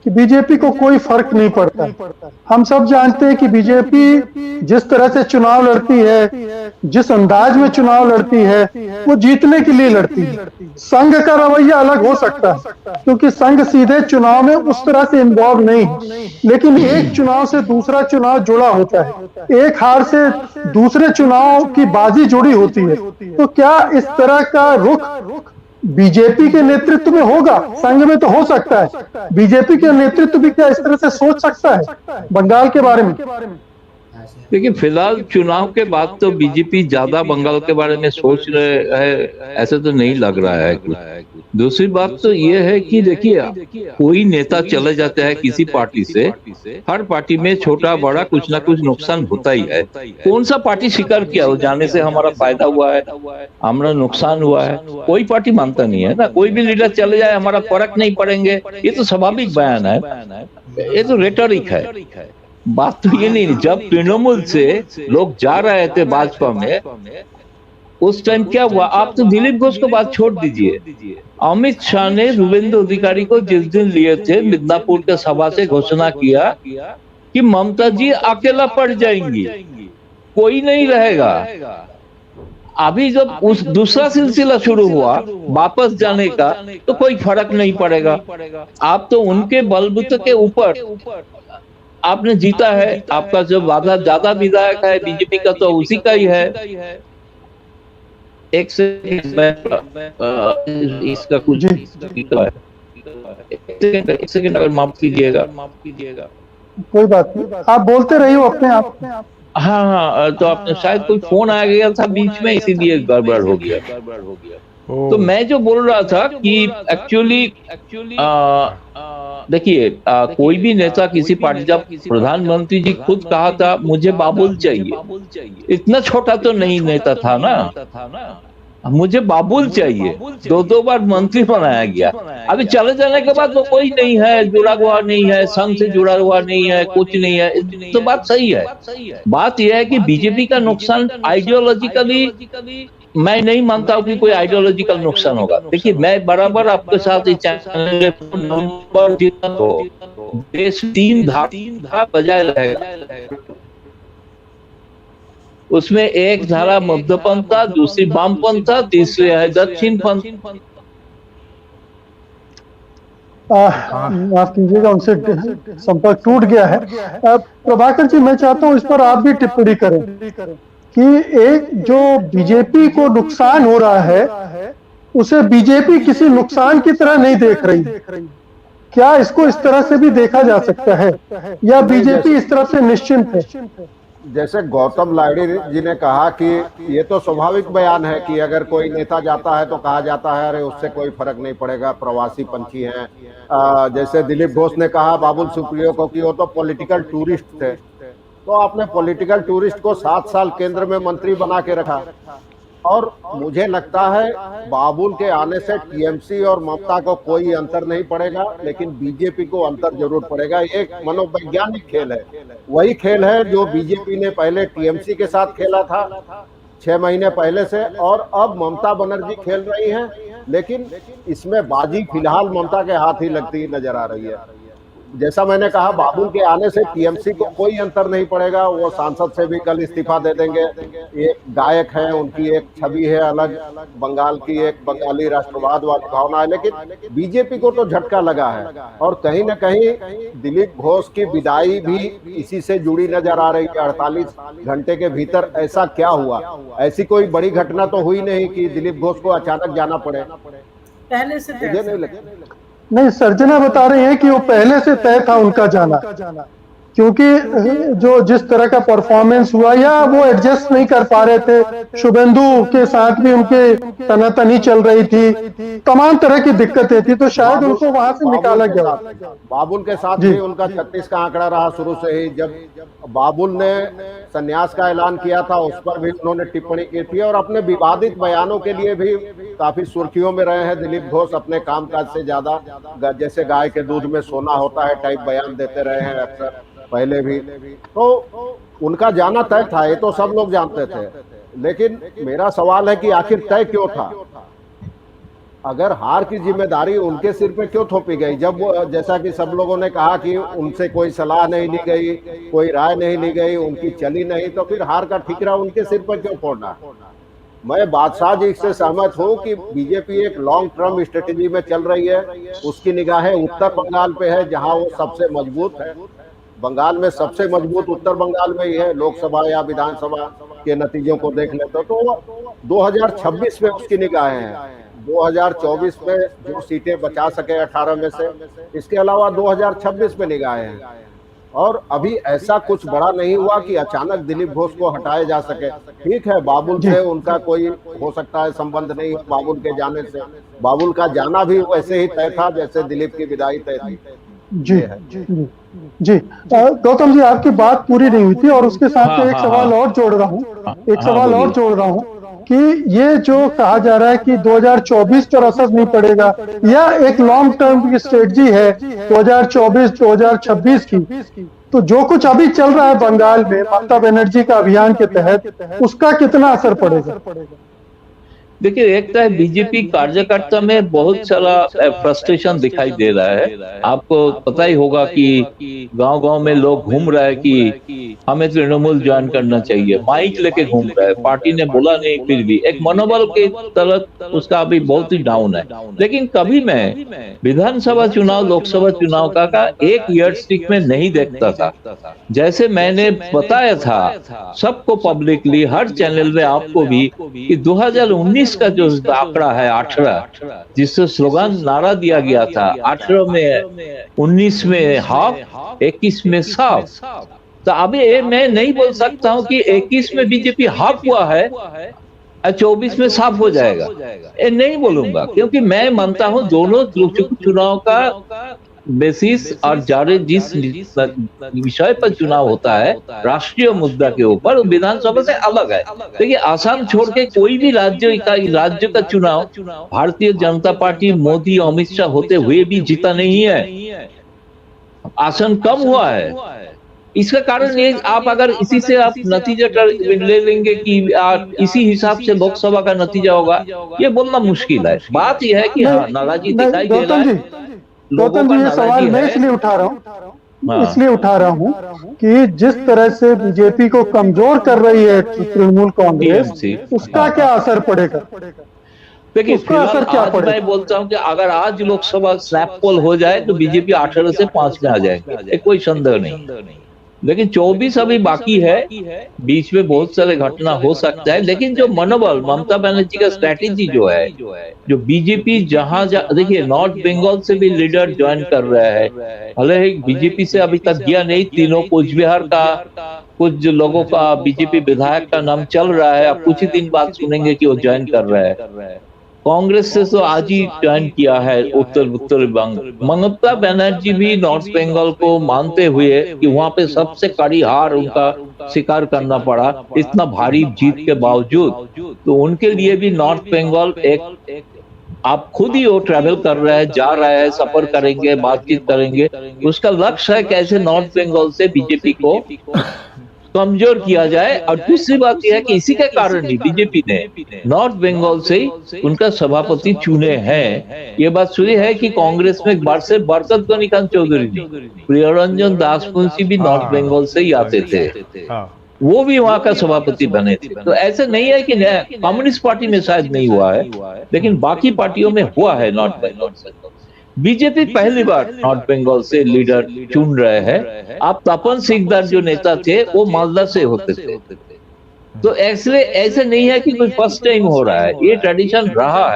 कि बीजेपी को कोई फर्क नहीं पड़ता। हम सब जानते हैं कि बीजेपी जिस तरह से चुनाव लड़ती है, जिस अंदाज में चुनाव लड़ती है, वो जीतने के लिए लड़ती है। संघ का रवैया अलग हो सकता है, क्योंकि संघ सीधे चुनाव में उस तरह से इन्वॉल्व नहीं है, लेकिन एक चुनाव से दूसरा चुनाव जुड़ा होता है, एक हार से दूसरे चुनाव की बाजी जुड़ी होती है। तो क्या इस तरह का रुख बीजेपी के नेतृत्व में होगा? संघ में तो हो सकता है, बीजेपी के नेतृत्व भी क्या इस तरह से सोच सकता है बंगाल के बारे में? देखिए, फिलहाल चुनाव के बाद तो बीजेपी ज्यादा बंगाल के बारे में सोच रहे है, ऐसे तो नहीं लग रहा है कुछ। दूसरी बात तो ये है कि देखिए, कोई नेता चले जाते हैं किसी पार्टी से, हर पार्टी में छोटा बड़ा कुछ ना कुछ नुकसान होता ही है। कौन सा पार्टी स्वीकार किया हो जाने से हमारा फायदा हुआ है, हमारा नुकसान हुआ है? कोई पार्टी मानता नहीं है ना। कोई भी लीडर चले जाए हमारा फर्क नहीं पड़ेंगे, ये तो स्वाभाविक बयान है, ये तो रेटोरिक है। बात तो ये नहीं। जब तृणमूल से लोग जा रहे थे भाजपा में, उस टाइम क्या हुआ? आप तो दिलीप घोष को बात छोड़ दीजिए, अमित शाह ने शुभेंदु अधिकारी को जिस दिन लिए थे मिदनापुर के सभा से घोषणा किया कि ममता जी अकेला पड़ जाएंगी, कोई नहीं रहेगा। अभी जब उस दूसरा सिलसिला शुरू हुआ वापस जाने का, तो कोई फर्क नहीं पड़ेगा। आप तो उनके बलबूते के ऊपर आपने जीता है, आपका जो ज्यादा विधायक है बीजेपी का तो उसी का ही है। एक सेकंड, इसका कुछ एक सेकंड अगर माफ कीजिएगा। कोई बात नहीं, आप बोलते रहिए अपने आप। हाँ, तो आपने शायद कोई फोन आ गया था बीच में, इसीलिए गड़बड़ हो गया। तो मैं जो बोल रहा था कि एक्चुअली देखिए, कोई भी नेता किसी पार्टी, जब प्रधानमंत्री जी खुद कहा था मुझे बाबुल चाहिए, इतना छोटा तो नहीं नेता था ना, मुझे बाबुल चाहिए, दो बार मंत्री बनाया गया। अभी चले जाने के बाद वो कोई नहीं है, जुड़ा हुआ नहीं है, संघ से जुड़ा हुआ नहीं है, कुछ नहीं है, तो बात सही है। बात यह है कि बीजेपी का नुकसान आइडियोलॉजिकली मैं नहीं मानता हूं कि कोई आइडियोलॉजिकल नुकसान होगा। देखिए, मैं बराबर आपके साथ इस चैनल नवंबर जितना हो, देश तीन धारा बजाय रहेगा। उसमें एक धारा मध्यपंथा, दूसरी वामपंथा, तीसरी है दक्षिणपंथ। माफ कीजिएगा, उनसे संपर्क टूट गया है। प्रभाकर जी, मैं चाहता हूं इस पर आप भी टिप्पणी करें कि एक जो बीजेपी को नुकसान हो रहा है, उसे बीजेपी किसी नुकसान की तरह नहीं देख रही। क्या इसको इस तरह से भी देखा जा सकता है, या बीजेपी इस तरफ से निश्चिंत है? जैसे गौतम लाहिड़ी जी ने कहा कि ये तो स्वाभाविक बयान है कि अगर कोई नेता जाता है तो कहा जाता है अरे उससे कोई फर्क नहीं पड़ेगा, प्रवासी पंछी हैं। जैसे दिलीप घोष ने कहा बाबुल सुप्रियो को कि वो तो पॉलिटिकल टूरिस्ट थे, तो आपने पॉलिटिकल टूरिस्ट को 7 साल केंद्र में मंत्री बना के रखा। और मुझे लगता है बाबुल के आने से टीएमसी और ममता को कोई अंतर नहीं पड़ेगा, लेकिन बीजेपी को अंतर जरूर पड़ेगा। एक मनोवैज्ञानिक खेल है, वही खेल है जो बीजेपी ने पहले टीएमसी के साथ खेला था 6 महीने पहले से, और अब ममता बनर्जी खेल रही हैं, लेकिन इसमें बाजी फिलहाल ममता के हाथ ही लगती नजर आ रही है। जैसा मैंने कहा, बाबुल के आने से टीएमसी को कोई अंतर नहीं पड़ेगा। वो सांसद से भी कल इस्तीफा दे देंगे। एक गायक है, उनकी एक छवि है अलग, बंगाल की एक बंगाली राष्ट्रवाद वाली भावना है, लेकिन बीजेपी को तो झटका लगा है। और कहीं ना कहीं दिलीप घोष की विदाई भी इसी से जुड़ी नजर आ रही है। 48 घंटे के भीतर ऐसा क्या हुआ? ऐसी कोई बड़ी घटना तो हुई नहीं कि दिलीप घोष को अचानक जाना पड़े। पहले से मुझे नहीं लगता। नहीं, सर्जना बता रही है कि वो पहले से तय था उनका जाना, क्योंकि जो जिस तरह का परफॉर्मेंस हुआ, या वो एडजस्ट नहीं कर पा रहे थे। शुभेंदु के साथ भी उनके तनातनी चल रही थी, तमाम तरह की दिक्कतें थी, तो शायद उनको वहां से निकाला गया। बाबुल के साथ भी उनका 36 का आंकड़ा रहा शुरू से ही। जब बाबुल ने संन्यास का ऐलान किया था, उस पर भी उन्होंने टिप्पणी की थी, और अपने विवादित बयानों के लिए भी काफी सुर्खियों में रहे हैं दिलीप घोष। अपने कामकाज से ज्यादा जैसे गाय के दूध में सोना होता है टाइप बयान देते रहे हैं अक्सर, पहले भी। तो उनका जाना तय था, ये तो सब लोग जानते थे। लेकिन मेरा सवाल है कि आखिर तय क्यों था? अगर हार की जिम्मेदारी उनके सिर पे क्यों थोपी गई? जब वो, जैसा कि सब लोगों ने कहा कि उनसे कोई सलाह नहीं ली गई, कोई राय नहीं ली गई, उनकी चली नहीं, तो फिर हार का ठिकरा उनके सिर पर क्यों फोड़ना? मैं बादशाह जी से सहमत हूं कि बीजेपी एक लॉन्ग टर्म स्ट्रेटेजी में चल रही है। उसकी निगाहें उत्तर बंगाल पे है, जहां वो सबसे मजबूत है। बंगाल में सबसे मजबूत उत्तर बंगाल में ही है। लोकसभा या विधानसभा के नतीजों को देख लेते तो 2026 में उसकी निगाहें हैं। 2024 में जो सीटें बचा सके 18 में से, इसके अलावा 2026 में निगाहें हैं। और अभी ऐसा कुछ बड़ा नहीं हुआ कि अचानक दिलीप घोष को हटाया जा सके। ठीक है, बाबुल से उनका कोई हो सकता है संबंध नहीं है बाबुल के जाने से। बाबुल का जाना भी वैसे ही तय था जैसे दिलीप की विदाई तय थी। जी जी गौतम जी, आपकी बात पूरी नहीं हुई थी, और उसके साथ एक सवाल और जोड़ रहा हूँ, कि ये जो कहा जा रहा है कि 2024 पर असर नहीं पड़ेगा, या एक लॉन्ग टर्म की स्ट्रेटजी है 2024-2026 की, तो जो कुछ अभी चल रहा है बंगाल में ममता बनर्जी का अभियान के तहत, उसका कितना असर पड़ेगा? देखिए, एक तो है बीजेपी कार्यकर्ता में बहुत सारा फ्रस्ट्रेशन दिखाई दे रहा है। आपको पता ही होगा कि गांव-गांव में लोग घूम रहे हैं कि हमें तृणमूल ज्वाइन करना चाहिए, माइक लेके घूम रहे हैं। पार्टी ने बोला नहीं, फिर भी एक मनोबल के तरह उसका अभी बहुत ही डाउन है। लेकिन कभी मैं विधानसभा चुनाव, लोकसभा चुनाव का एक ईयरस्टिक में नहीं देखता था। जैसे मैंने बताया था सबको पब्लिकली, हर चैनल में, आपको भी, कि 2019 का जो आंकड़ा है 18, जिससे स्लोगन नारा दिया गया था 18 में, 19 में हाफ, 21 में साफ। तो अभी मैं नहीं बोल सकता हूं कि 21 में बीजेपी हाफ हुआ है, 24 में साफ हो जाएगा, ये नहीं बोलूंगा। क्योंकि मैं मानता हूं दोनों चुनाव का बेसिस और जारे जिस विषय पर चुनाव होता है राष्ट्रीय मुद्दा के ऊपर, विधानसभा से अलग है। देखिए, आसाम छोड़ के कोई भी राज्य का चुनाव भारतीय जनता पार्टी मोदी अमित शाह होते हुए भी जीता नहीं है, आसन कम हुआ है। इसका कारण ये, आप अगर इसी से आप नतीजा ले लेंगे कि इसी हिसाब से लोकसभा का नतीजा होगा, ये बोलना मुश्किल है। बात यह है कि हाँ, नाराजगी दिखाई दे रहा है। गौतम जी, ये सवाल मैं इसलिए उठा रहा हूँ कि जिस तरह से बीजेपी को कमजोर कर रही है तृणमूल कांग्रेस, उसका क्या असर पड़ेगा? देखिए, आज मैं बोलता हूँ कि अगर आज लोकसभा स्नैप पोल हो जाए तो बीजेपी 18 से 5 में आ जाएगी, कोई संदेह नहीं। लेकिन 24 अभी बाकी है, बीच में बहुत सारे घटना हो सकता है। लेकिन जो मनोबल, ममता बनर्जी का स्ट्रैटेजी जो है, जो बीजेपी जहां देखिए, नॉर्थ बंगाल से भी लीडर ज्वाइन कर रहा है। भले ही बीजेपी से अभी तक गया नहीं, तीनों कूच बिहार का कुछ लोगों का बीजेपी विधायक का नाम चल रहा है। अब कुछ ही दिन बाद सुनेंगे कि वो ज्वाइन कर रहा है। कांग्रेस से तो आज ही ज्वाइन किया है उत्तर बंग। ममता बनर्जी भी नॉर्थ बंगाल को मानते हुए कि वहां पे सबसे कड़ी हार उनका शिकार करना पड़ा इतना भारी जीत के बावजूद, तो उनके लिए भी नॉर्थ बंगाल एक, आप खुद ही वो ट्रैवल कर रहे हैं, जा रहे हैं, सफर करेंगे, बातचीत करेंगे। उसका लक्ष्य है कैसे नॉर्थ बंगाल से बीजेपी को कमजोर किया जाए। और दूसरी बात यह है कि इसी के कारण ही बीजेपी ने नॉर्थ बंगाल से ही उनका सभापति चुने हैं। ये बात सुनी है कि कांग्रेस में एक बार से बरकत गनी खान चौधरी जी, प्रियरंजन दास मुंशी भी नॉर्थ बंगाल से ही आते थे, वो भी वहां का सभापति बने थे। तो ऐसे नहीं है कि कम्युनिस्ट पार्टी में शायद नहीं हुआ है, लेकिन बाकी पार्टियों में हुआ है नॉर्थ बंगाल से। बीजेपी पहली बार नॉर्थ बंगाल से लीडर चुन रहे हैं। आप तपन सिकदार जो नेता थे वो मालदा से होते थे। तो ऐसे नहीं है कि कोई फर्स्ट टाइम हो रहा है, ये ट्रेडिशन रहा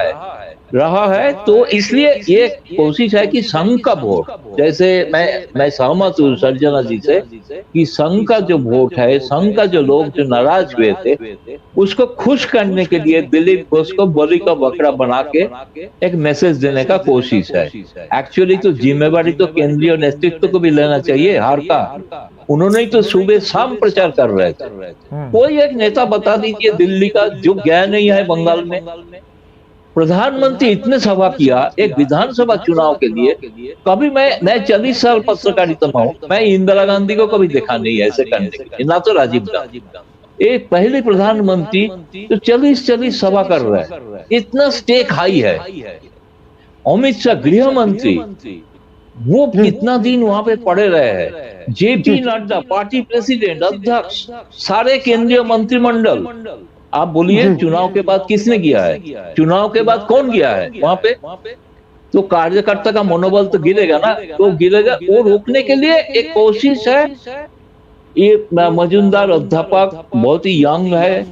है। तो इसलिए ये कोशिश है कि संघ का वोट, जैसे मैं सहमत हूँ सर्जना जी से कि संघ का जो वोट है, संघ का जो लोग जो नाराज हुए थे उसको खुश करने के लिए दिलीप घोष को बलि का बकरा बना के एक मैसेज देने का कोशिश है। एक्चुअली तो जिम्मेवारी तो केंद्रीय नेतृत्व को भी लेना चाहिए हार का। उन्होंने तो सुबह शाम प्रचार कर रहे थे। कोई एक नेता बता दीजिए दिल्ली का जो गया नहीं है बंगाल में। प्रधानमंत्री इतने सभा किया एक विधानसभा चुनाव के लिए। कभी मैं 40 साल पत्रकारिता में हूँ, मैं इंदिरा गांधी को कभी देखा नहीं है ऐसे करने के लिए, ना तो राजीव गांधी। एक पहले प्रधानमंत्री तो 40 सभा कर रहे हैं, इतना स्टेक हाई है। अमित शाह गृह मंत्री, वो कितना दिन वहां पे पड़े रहे हैं। जेपी नड्डा पार्टी प्रेसिडेंट, अध्यक्ष, सारे केंद्रीय मंत्रिमंडल। आप बोलिए चुनाव के बाद किसने किया है? चुनाव के बाद कौन गया है वहां पे? तो कार्यकर्ता का मनोबल तो गिरेगा ना, तो गिरेगा। वो रोकने के लिए एक कोशिश है। ये मजुमदार अध्यापक बहुत ही यंग है,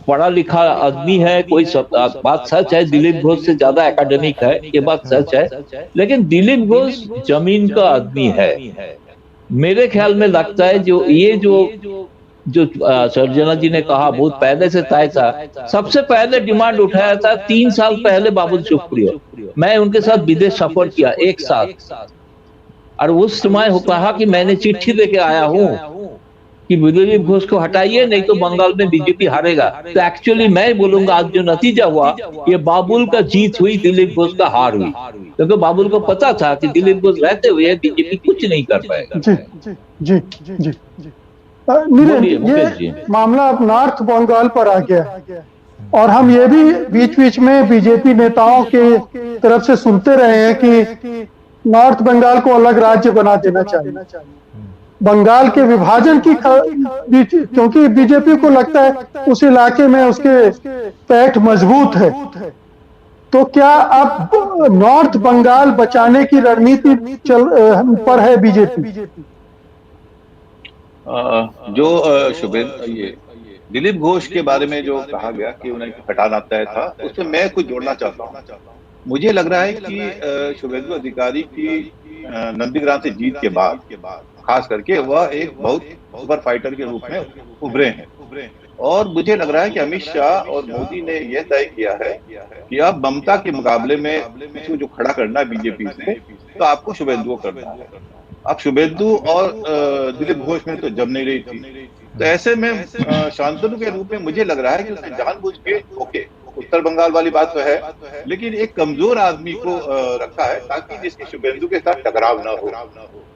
पढ़ा लिखा आदमी है, कोई बात सच है, दिलीप घोष से ज्यादा एकेडमिक है, ये बात सच है। लेकिन दिलीप घोष जमीन का आदमी है। मेरे ख्याल में लगता है जो सर्जना जी ने कहा बहुत पहले से तय था। सबसे पहले डिमांड उठाया था 3 साल पहले बाबुल सुप्रियो। मैं उनके साथ विदेश सफर किया एक साथ, और उस समय कहा कि मैंने चिट्ठी देके आया हूं कि दिलीप घोष को हटाइए, नहीं तो बंगाल में बीजेपी हारेगा। तो एक्चुअली मैं बोलूंगा आज जो नतीजा हुआ, ये बाबुल का जीत हुई, दिलीप घोष का हार हुई। क्योंकि बाबुल को पता था कि दिलीप घोष रहते हुए बीजेपी कुछ नहीं कर पाएगा। जी जी जी जी जी ये मामला अब नॉर्थ बंगाल पर आ गया, और हम ये भी बीच बीच में बीजेपी नेताओं के तरफ से सुनते रहे हैं कि नॉर्थ बंगाल को अलग राज्य बना देना चाहिए। बंगाल के विभाजन की क्योंकि बीजेपी को लगता है उस इलाके में उसके पैठ मजबूत है। तो क्या अब नॉर्थ बंगाल बचाने की रणनीति पर है बीजेपी? जो ये दिलीप घोष के बारे में जो कहा गया कि उन्हें हटाना तय था, उसमें मैं कुछ जोड़ना चाहता हूँ। मुझे लग रहा है कि शुभेंदु अधिकारी की नंदीग्राम से जीत के बाद खास करके वह एक बहुत सुपर फाइटर के रूप में उभरे हैं। और मुझे लग रहा है कि अमित शाह और मोदी ने यह तय किया है कि अब ममता के मुकाबले में इसको जो खड़ा करना है बीजेपी से, तो आपको शुभेंदु को करना है। अब शुभेंदु और दिलीप घोष में तो जम नहीं रही थी। तो ऐसे में शांतनु के रूप में मुझे लग रहा है कि उसने जानबूझ के, ओके उत्तर बंगाल वाली बात तो है, लेकिन एक कमजोर आदमी को रखा है ताकि जिसके शुभेंदु के साथ टकराव ना हो।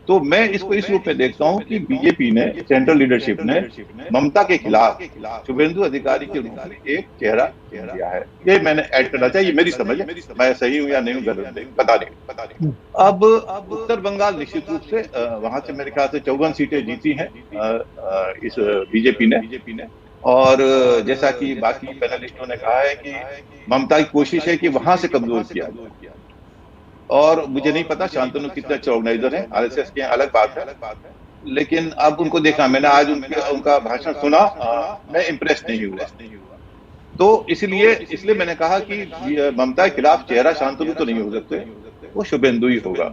तो मैं इसको इस रूप में देखता हूं कि बीजेपी ने, सेंट्रल लीडरशिप ने ममता के खिलाफ शुभेंदु अधिकारी के रूप में एक चेहरा दिया है। ये मैंने ऐड करना चाहिए, मेरी समझ है, मैं सही हूं या नहीं हूं गलत नहीं पता नहीं। अब उत्तर बंगाल निश्चित रूप से वहां से मेरे ख्याल से 54 सीटें जीती हैं इस बीजेपी ने। और जैसा कि बाकी पैनलिस्टों ने कहा है कि ममता की कोशिश है कि वहां से कमजोर किया जाए। और मुझे नहीं पता शांतनु कितने अच्छे ऑर्गेनाइजर हैं, आरएसएस के अलग बात है, लेकिन अब उनको देखा, मैंने आज उनका भाषण सुना, मैं इम्प्रेस नहीं हुआ। तो इसलिए मैंने कहा कि ममता के खिलाफ चेहरा शांतनु तो नहीं हो सकते, वो शुभेंदु ही होगा।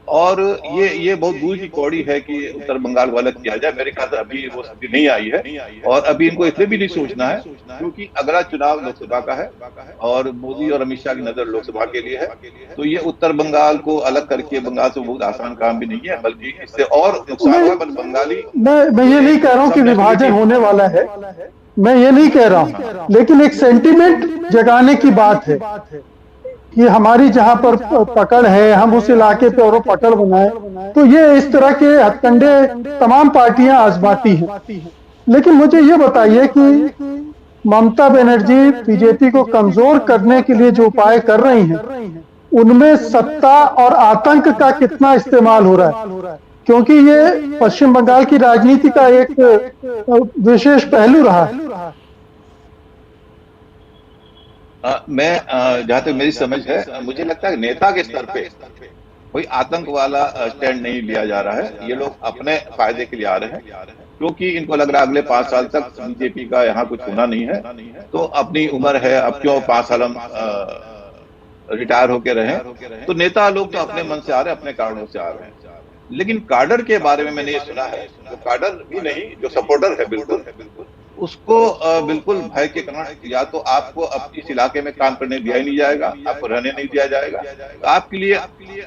और ये बहुत दूर की कौड़ी है कि उत्तर बंगाल वाला किया जाए। मेरे ख्याल से अभी वो स्थिति नहीं आई है, और अभी इनको इसलिए भी नहीं सोचना है क्योंकि अगला चुनाव लोकसभा का है और मोदी और अमित शाह की नजर लोकसभा के लिए है। तो ये उत्तर बंगाल को अलग करके बंगाल से बहुत आसान काम भी नहीं है, बल्कि इससे और नुकसान होगा। बंगाली मैं ये नहीं कह रहा हूँ कि विभाजन होने वाला है, मैं ये नहीं कह रहा हूँ, लेकिन एक सेंटिमेंट जगाने की बात है कि हमारी जहां पर पकड़ है हम उस इलाके पे और वो पकड़ बनाए, तो ये इस तरह के हथकंडे तमाम पार्टियां आजमाती हैं। लेकिन मुझे ये बताइए कि ममता बनर्जी बीजेपी को कमजोर करने के लिए जो उपाय कर रही हैं, उनमें सत्ता और आतंक का कितना इस्तेमाल हो रहा है? क्योंकि ये पश्चिम बंगाल की राजनीति का एक विशेष पहलू रहा है। जहां तक मेरी समझ है, मुझे लगता है नेता के स्तर पे कोई आतंक वाला स्टैंड नहीं लिया जा रहा है। ये लोग अपने फायदे के लिए आ रहे हैं, क्योंकि इनको लग रहा है अगले 5 साल तक बीजेपी का यहाँ कुछ होना नहीं है, तो अपनी उम्र है, अब क्यों 5 साल हम रिटायर होके रहे। तो नेता लोग तो अपने मन से आ रहे हैं, अपने कारणों से आ रहे हैं। लेकिन काडर के बारे में मैंने ये सुना है, जो काडर भी नहीं, जो सपोर्टर है बिल्कुल, उसको बिल्कुल भय के कारण या तो आपको अब इस इलाके में काम करने दिया ही नहीं जाएगा, आपको रहने नहीं दिया जाएगा। तो आपके लिए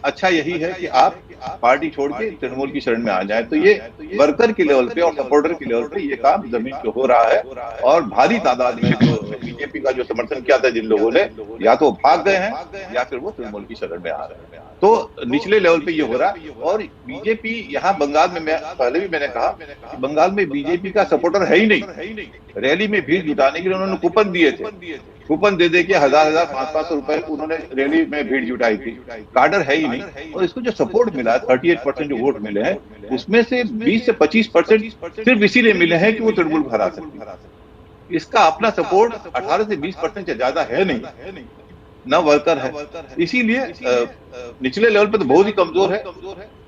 अच्छा यही है कि आप पार्टी छोड़ के तृणमूल की शरण में आ जाए। तो ये वर्कर के लेवल पे और सपोर्टर के लेवल पे ये काम जमीन पे हो रहा है, और भारी तादाद में जो बीजेपी का जो समर्थन किया था जिन लोगों ने, या तो भाग गए हैं या फिर वो तृणमूल की शरण में आ रहे हैं। तो निचले लेवल पे ये हो रहा है। और बीजेपी यहाँ बंगाल में, मैं पहले भी मैंने कहा कि बंगाल में बीजेपी का सपोर्टर है ही नहीं। रैली में भीड़ जुटाने के लिए उन्होंने कूपन दिए थे, कूपन दे के 1000-1000 500 रुपए उन्होंने रैली में भीड़ जुटाई थी। काडर है ही नहीं। और इसको जो सपोर्ट मिला है, 38% जो वोट मिले हैं, उसमें से 20 से 25% सिर्फ इसीलिए मिले हैं कि वो तृणमूल को हरा सकती। इसका अपना सपोर्ट 18 से 20% से ज्यादा है नहीं, न वर्कर है। इसीलिए निचले लेवल पे तो बहुत ही कमजोर है,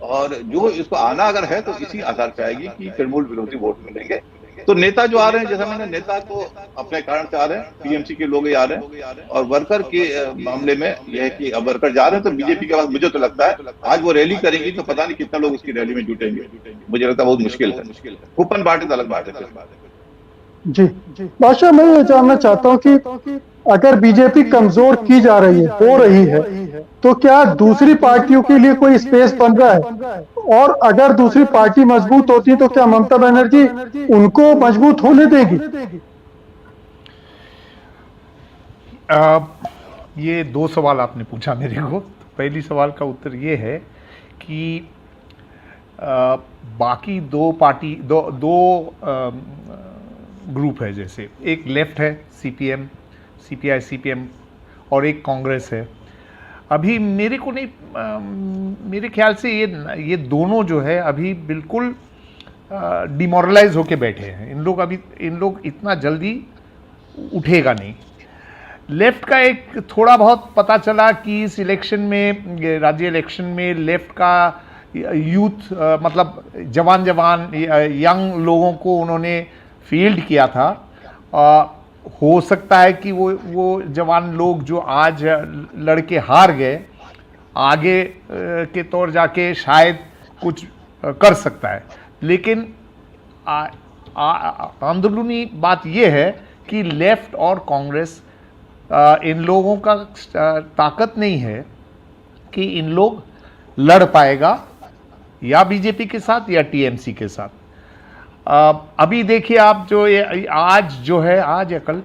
और जो इसको आना अगर है तो इसी आधार पे आएगी कि तृणमूल विरोधी वोट मिलेंगे। तो नेता जो आ रहे हैं, जैसा मैंने, नेता तो अपने कारण से आ रहे हैं, टीएमसी के लोग ही आ रहे हैं। और वर्कर के मामले में यह है कि अब वर्कर जा रहे हैं तो बीजेपी के पास, मुझे तो लगता है आज वो रैली करेंगी तो पता नहीं कितना लोग उसकी रैली में जुटेंगे। मुझे लगता है बहुत मुश्किल है। कूपन बांटे तो अलग बात है। जी बादशाह, मैं ये जानना चाहता हूँ कि अगर बीजेपी कमजोर की जा रही है, हो रही है, तो क्या दूसरी पार्टियों के लिए कोई स्पेस बन रहा है? और अगर दूसरी पार्टी मजबूत होती है तो क्या ममता बनर्जी उनको मजबूत होने देगी? ये 2 सवाल आपने पूछा मेरे को। पहली सवाल का उत्तर ये है कि बाकी दो ग्रुप है, जैसे एक लेफ्ट है सीपीएम, सीपीआई सीपीएम, और एक कांग्रेस है। अभी मेरे को नहीं, मेरे ख्याल से ये दोनों जो है अभी बिल्कुल डिमोरलाइज होके बैठे हैं। इन लोग इतना जल्दी उठेगा नहीं। लेफ्ट का एक थोड़ा बहुत पता चला कि इस इलेक्शन में, राज्य इलेक्शन में, लेफ्ट का यूथ मतलब जवान यंग लोगों को उन्होंने फील्ड किया था। हो सकता है कि वो जवान लोग जो आज लड़के हार गए, आगे के तौर जाके शायद कुछ कर सकता है। लेकिन आंदोलनी बात यह है कि लेफ्ट और कांग्रेस, इन लोगों का ताकत नहीं है कि इन लोग लड़ पाएगा या बीजेपी के साथ या टीएमसी के साथ। अभी देखिए आप, जो आज या कल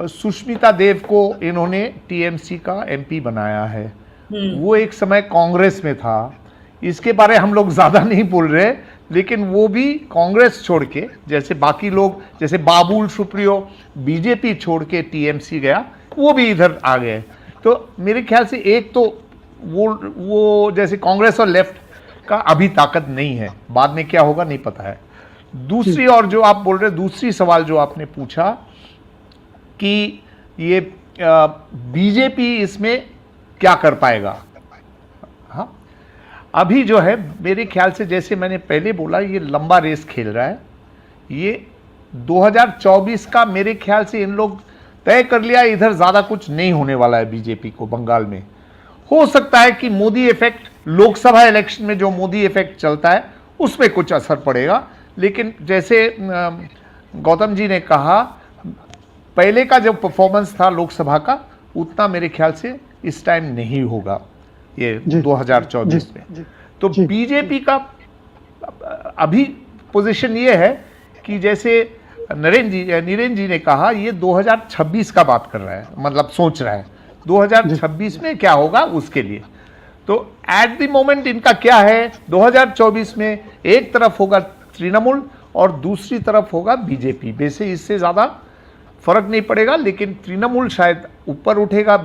सुष्मिता देव को इन्होंने टीएमसी का एमपी बनाया है। वो एक समय कांग्रेस में था, इसके बारे हम लोग ज़्यादा नहीं बोल रहे, लेकिन वो भी कांग्रेस छोड़ के, जैसे बाकी लोग, जैसे बाबुल सुप्रियो बीजेपी छोड़ के टीएमसी गया, वो भी इधर आ गए। तो मेरे ख्याल से एक तो वो जैसे कांग्रेस और लेफ्ट का अभी ताकत नहीं है, बाद में क्या होगा नहीं पता है। दूसरी, और जो आप बोल रहे, दूसरी सवाल जो आपने पूछा कि ये बीजेपी इसमें क्या कर पाएगा। हाँ, अभी जो है मेरे ख्याल से, जैसे मैंने पहले बोला, ये लंबा रेस खेल रहा है। ये 2024 का मेरे ख्याल से इन लोग तय कर लिया, इधर ज़्यादा कुछ नहीं होने वाला है बीजेपी को बंगाल में। हो सकता है कि मोदी इफेक्ट, लोकसभा इलेक्शन में जो मोदी इफेक्ट चलता है उसमें कुछ असर पड़ेगा। लेकिन जैसे गौतम जी ने कहा, पहले का जो परफॉर्मेंस था लोकसभा का, उतना मेरे ख्याल से इस टाइम नहीं होगा ये 2024 में। तो बीजेपी का अभी पोजीशन ये है कि जैसे नीरेन जी ने कहा, ये 2026 का बात कर रहा है, मतलब सोच रहा है 2026 में क्या होगा उसके लिए। तो एट द मोमेंट इनका क्या है, 2024 में एक तरफ होगा तृणमूल और दूसरी तरफ होगा बीजेपी। वैसे इससे ज़्यादा फर्क नहीं पड़ेगा, लेकिन तृणमूल शायद ऊपर उठेगा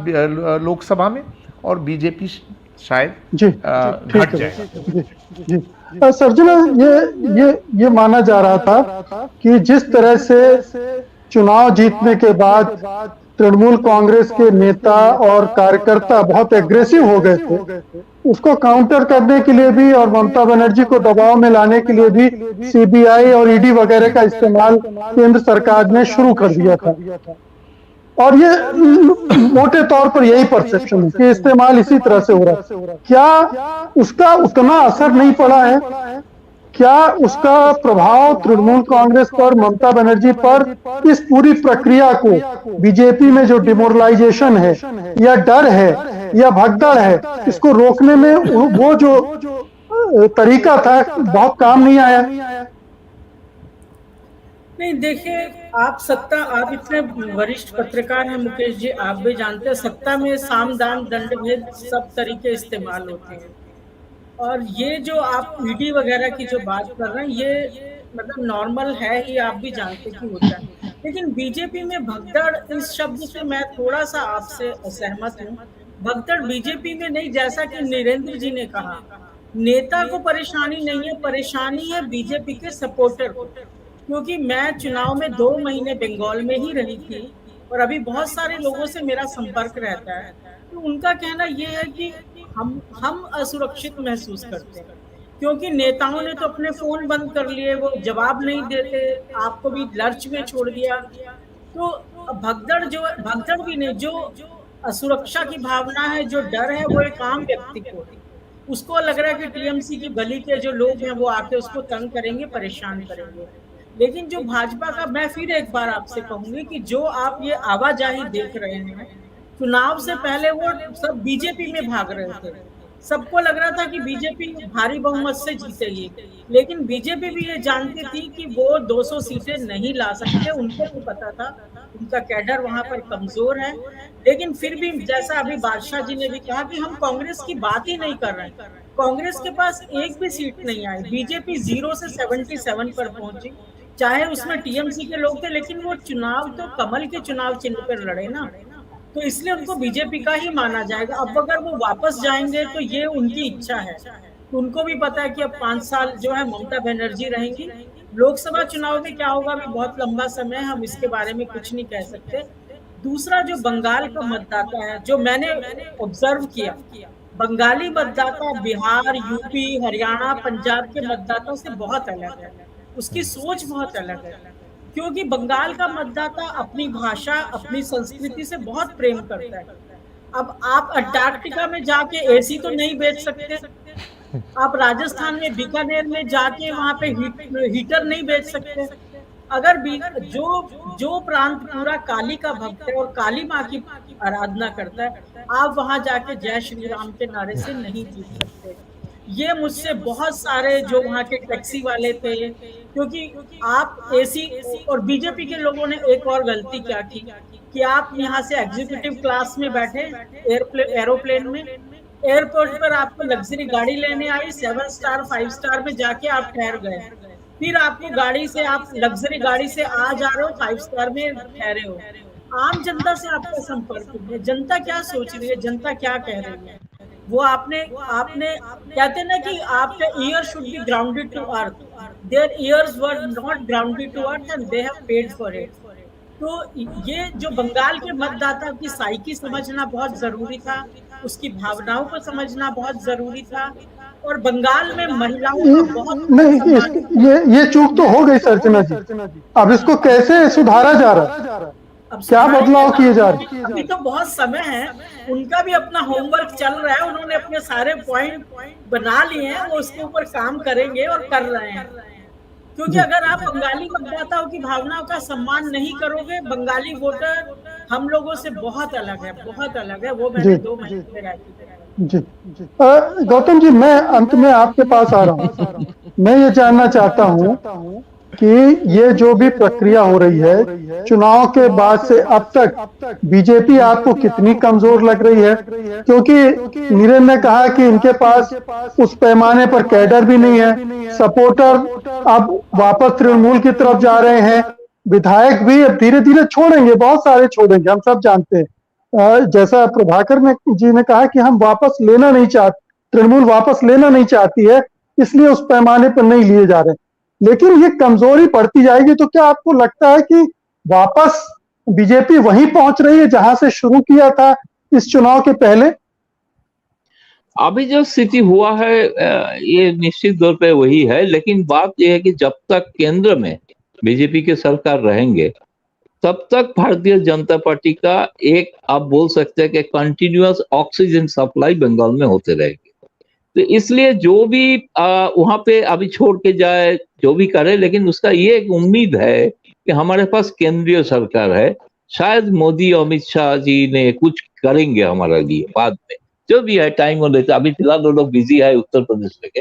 लोकसभा में और बीजेपी शायद घट जाएगा। जी सर्जना, ये माना जा रहा था कि जिस तरह से चुनाव जीतने के बाद तृणमूल कांग्रेस के नेता और कार्यकर्ता बहुत एग्रेसिव हो गए थे, उसको काउंटर करने के लिए भी और ममता बनर्जी को दबाव में लाने के लिए भी सीबीआई और ईडी वगैरह का इस्तेमाल केंद्र सरकार ने शुरू कर दिया था। और ये मोटे तौर पर यही परसेप्शन है कि इस्तेमाल इसी तरह से हो रहा है। क्या उसका उतना असर नहीं पड़ा है? क्या उसका प्रभाव तृणमूल कांग्रेस पर, ममता बनर्जी पर, इस पूरी प्रक्रिया को, बीजेपी में जो डिमोरलाइजेशन है या डर है या भगदड़ है, इसको रोकने में वो जो तरीका था बहुत काम नहीं आया? नहीं, देखिए, आप इतने वरिष्ठ पत्रकार हैं मुकेश जी, आप भी जानते हैं सत्ता में साम दाम दंड भेद सब तरीके इस्तेमाल होते हैं। और ये जो आप ईडी वगैरह की जो बात कर रहे हैं, ये मतलब नॉर्मल है ही, आप भी जानते कि होता है। लेकिन बीजेपी में भगदड़ इस शब्द से मैं थोड़ा सा आपसे असहमत हूँ। भगदड़ बीजेपी में नहीं, जैसा कि नरेंद्र जी ने कहा, नेता को परेशानी नहीं है, परेशानी है बीजेपी के सपोर्टर को। क्योंकि मैं चुनाव में 2 महीने बंगाल में ही रही थी और अभी बहुत सारे लोगों से मेरा संपर्क रहता है, तो उनका कहना ये है कि हम असुरक्षित महसूस करते हैं, क्योंकि नेताओं ने तो अपने फोन बंद कर लिए, वो जवाब नहीं देते, आपको भी लर्च में छोड़ दिया। तो भगदड़ भी नहीं, जो असुरक्षा की भावना है, जो डर है, वो एक आम व्यक्ति को, उसको लग रहा है कि टीएमसी की गली के जो लोग हैं वो आके उसको तंग करेंगे, परेशान करेंगे। लेकिन जो भाजपा का, मैं फिर एक बार आपसे कहूंगी कि जो आप ये आवाजाही देख रहे हैं, चुनाव से पहले वो सब बीजेपी में भाग रहे थे। सबको लग रहा था कि बीजेपी भारी बहुमत से जीतेगी, लेकिन बीजेपी भी ये जानती थी कि वो 200 सीटें नहीं ला सकते। उनको भी पता था उनका कैडर वहां पर कमजोर है, लेकिन फिर भी जैसा अभी बादशाह जी ने भी कहा कि हम कांग्रेस की बात ही नहीं कर रहे हैं, कांग्रेस के पास एक भी सीट नहीं आई। बीजेपी 0 से 77 पर पहुंची, चाहे उसमें टीएमसी के लोग थे, लेकिन वो चुनाव तो कमल के चुनाव चिन्ह पर लड़े ना, तो इसलिए उनको बीजेपी का ही माना जाएगा। अब अगर वो वापस जाएंगे तो ये उनकी इच्छा है, तो उनको भी पता है कि अब 5 साल जो है ममता बनर्जी रहेंगी। लोकसभा चुनाव में क्या होगा अभी बहुत लंबा समय है, हम इसके बारे में कुछ नहीं कह सकते। दूसरा, जो बंगाल का मतदाता है, जो मैंने ऑब्जर्व किया, बंगाली मतदाता बिहार, यूपी, हरियाणा, पंजाब के मतदाताओं से बहुत अलग है, उसकी सोच बहुत अलग है। क्योंकि बंगाल का मतदाता अपनी भाषा, अपनी संस्कृति से बहुत प्रेम करता है। अब आप अंटार्कटिका में जाके एसी तो नहीं बेच सकते, आप राजस्थान में बीकानेर में जाके वहां पे हीटर नहीं बेच सकते। अगर जो प्रांत पूरा काली का भक्त है और काली माँ की आराधना करता है, आप वहां जाके जय श्री राम के नारे से नहीं जीत सकते। ये मुझसे बहुत सारे जो वहाँ के टैक्सी वाले थे, क्योंकि आप एसी, और बीजेपी के लोगों ने एक और गलती क्या की कि आप यहाँ से एग्जीक्यूटिव क्लास में बैठे एरोप्लेन में, एयरपोर्ट पर आपको लग्जरी गाड़ी लेने आई, 7 स्टार 5 स्टार में जाके आप ठहर गए, फिर आपको गाड़ी से, आप लग्जरी गाड़ी से आ जा रहे हो, 5 स्टार में ठहरे हो। आम जनता से आपका संपर्क है, जनता क्या सोच रही है, जनता क्या कह रही है, वो आपने कहते ना कि आपका ear should be grounded to earth, their ears were not grounded to earth and they have paid for it. तो ये जो बंगाल के मतदाता की साइकी समझना बहुत जरूरी था, उसकी भावनाओं को समझना बहुत जरूरी था, और बंगाल में महिलाओं का बहुत नहीं, ये चूक तो हो गई सर्जना जी, अब इसको कैसे सुधारा जा रहा है, अब क्या बदलाव किए जा रहे हैं? अभी तो बहुत समय है, उनका भी अपना होमवर्क चल रहा है, उन्होंने अपने सारे पॉइंट बना लिए हैं, वो उसके ऊपर काम करेंगे और कर रहे हैं। क्योंकि अगर आप बंगाली मतदाताओं की भावनाओं का सम्मान नहीं करोगे, बंगाली वोटर हम लोगों से बहुत अलग है, बहुत अलग है। वो मैंने 2 महीने रहती जी। गौतम जी, मैं अंत में आपके पास आ रहा हूँ। मैं ये जानना चाहता हूँ कि ये जो भी प्रक्रिया हो रही है चुनाव के बाद से अब तक बीजेपी आपको कितनी कमजोर लग रही है? क्योंकि नीरज ने कहा कि इनके पास उस पैमाने पर कैडर भी नहीं है, सपोर्टर अब वापस तृणमूल की तरफ जा रहे हैं, विधायक भी अब धीरे धीरे छोड़ेंगे, बहुत सारे छोड़ेंगे, हम सब जानते हैं। जैसा प्रभाकर जी ने कहा कि हम वापस लेना नहीं चाहते, तृणमूल वापस लेना नहीं चाहती है, इसलिए उस पैमाने पर नहीं लिए जा रहे। लेकिन ये कमजोरी बढ़ती जाएगी तो क्या आपको लगता है कि वापस बीजेपी वहीं पहुंच रही है जहां से शुरू किया था इस चुनाव के पहले? अभी जो स्थिति हुआ है ये निश्चित तौर पे वही है, लेकिन बात यह है कि जब तक केंद्र में बीजेपी के सरकार रहेंगे तब तक भारतीय जनता पार्टी का एक आप बोल सकते हैं कि कंटिन्यूअस ऑक्सीजन सप्लाई बंगाल में होते रहेगी। तो इसलिए जो भी वहां पे अभी छोड़ के जाए, जो भी करे, लेकिन उसका ये एक उम्मीद है कि हमारे पास केंद्रीय सरकार है, शायद मोदी अमित शाह जी ने कुछ करेंगे हमारे लिए बाद में, जो भी है टाइम हो लेता। अभी फिलहाल वो लोग बिजी है उत्तर प्रदेश लेके,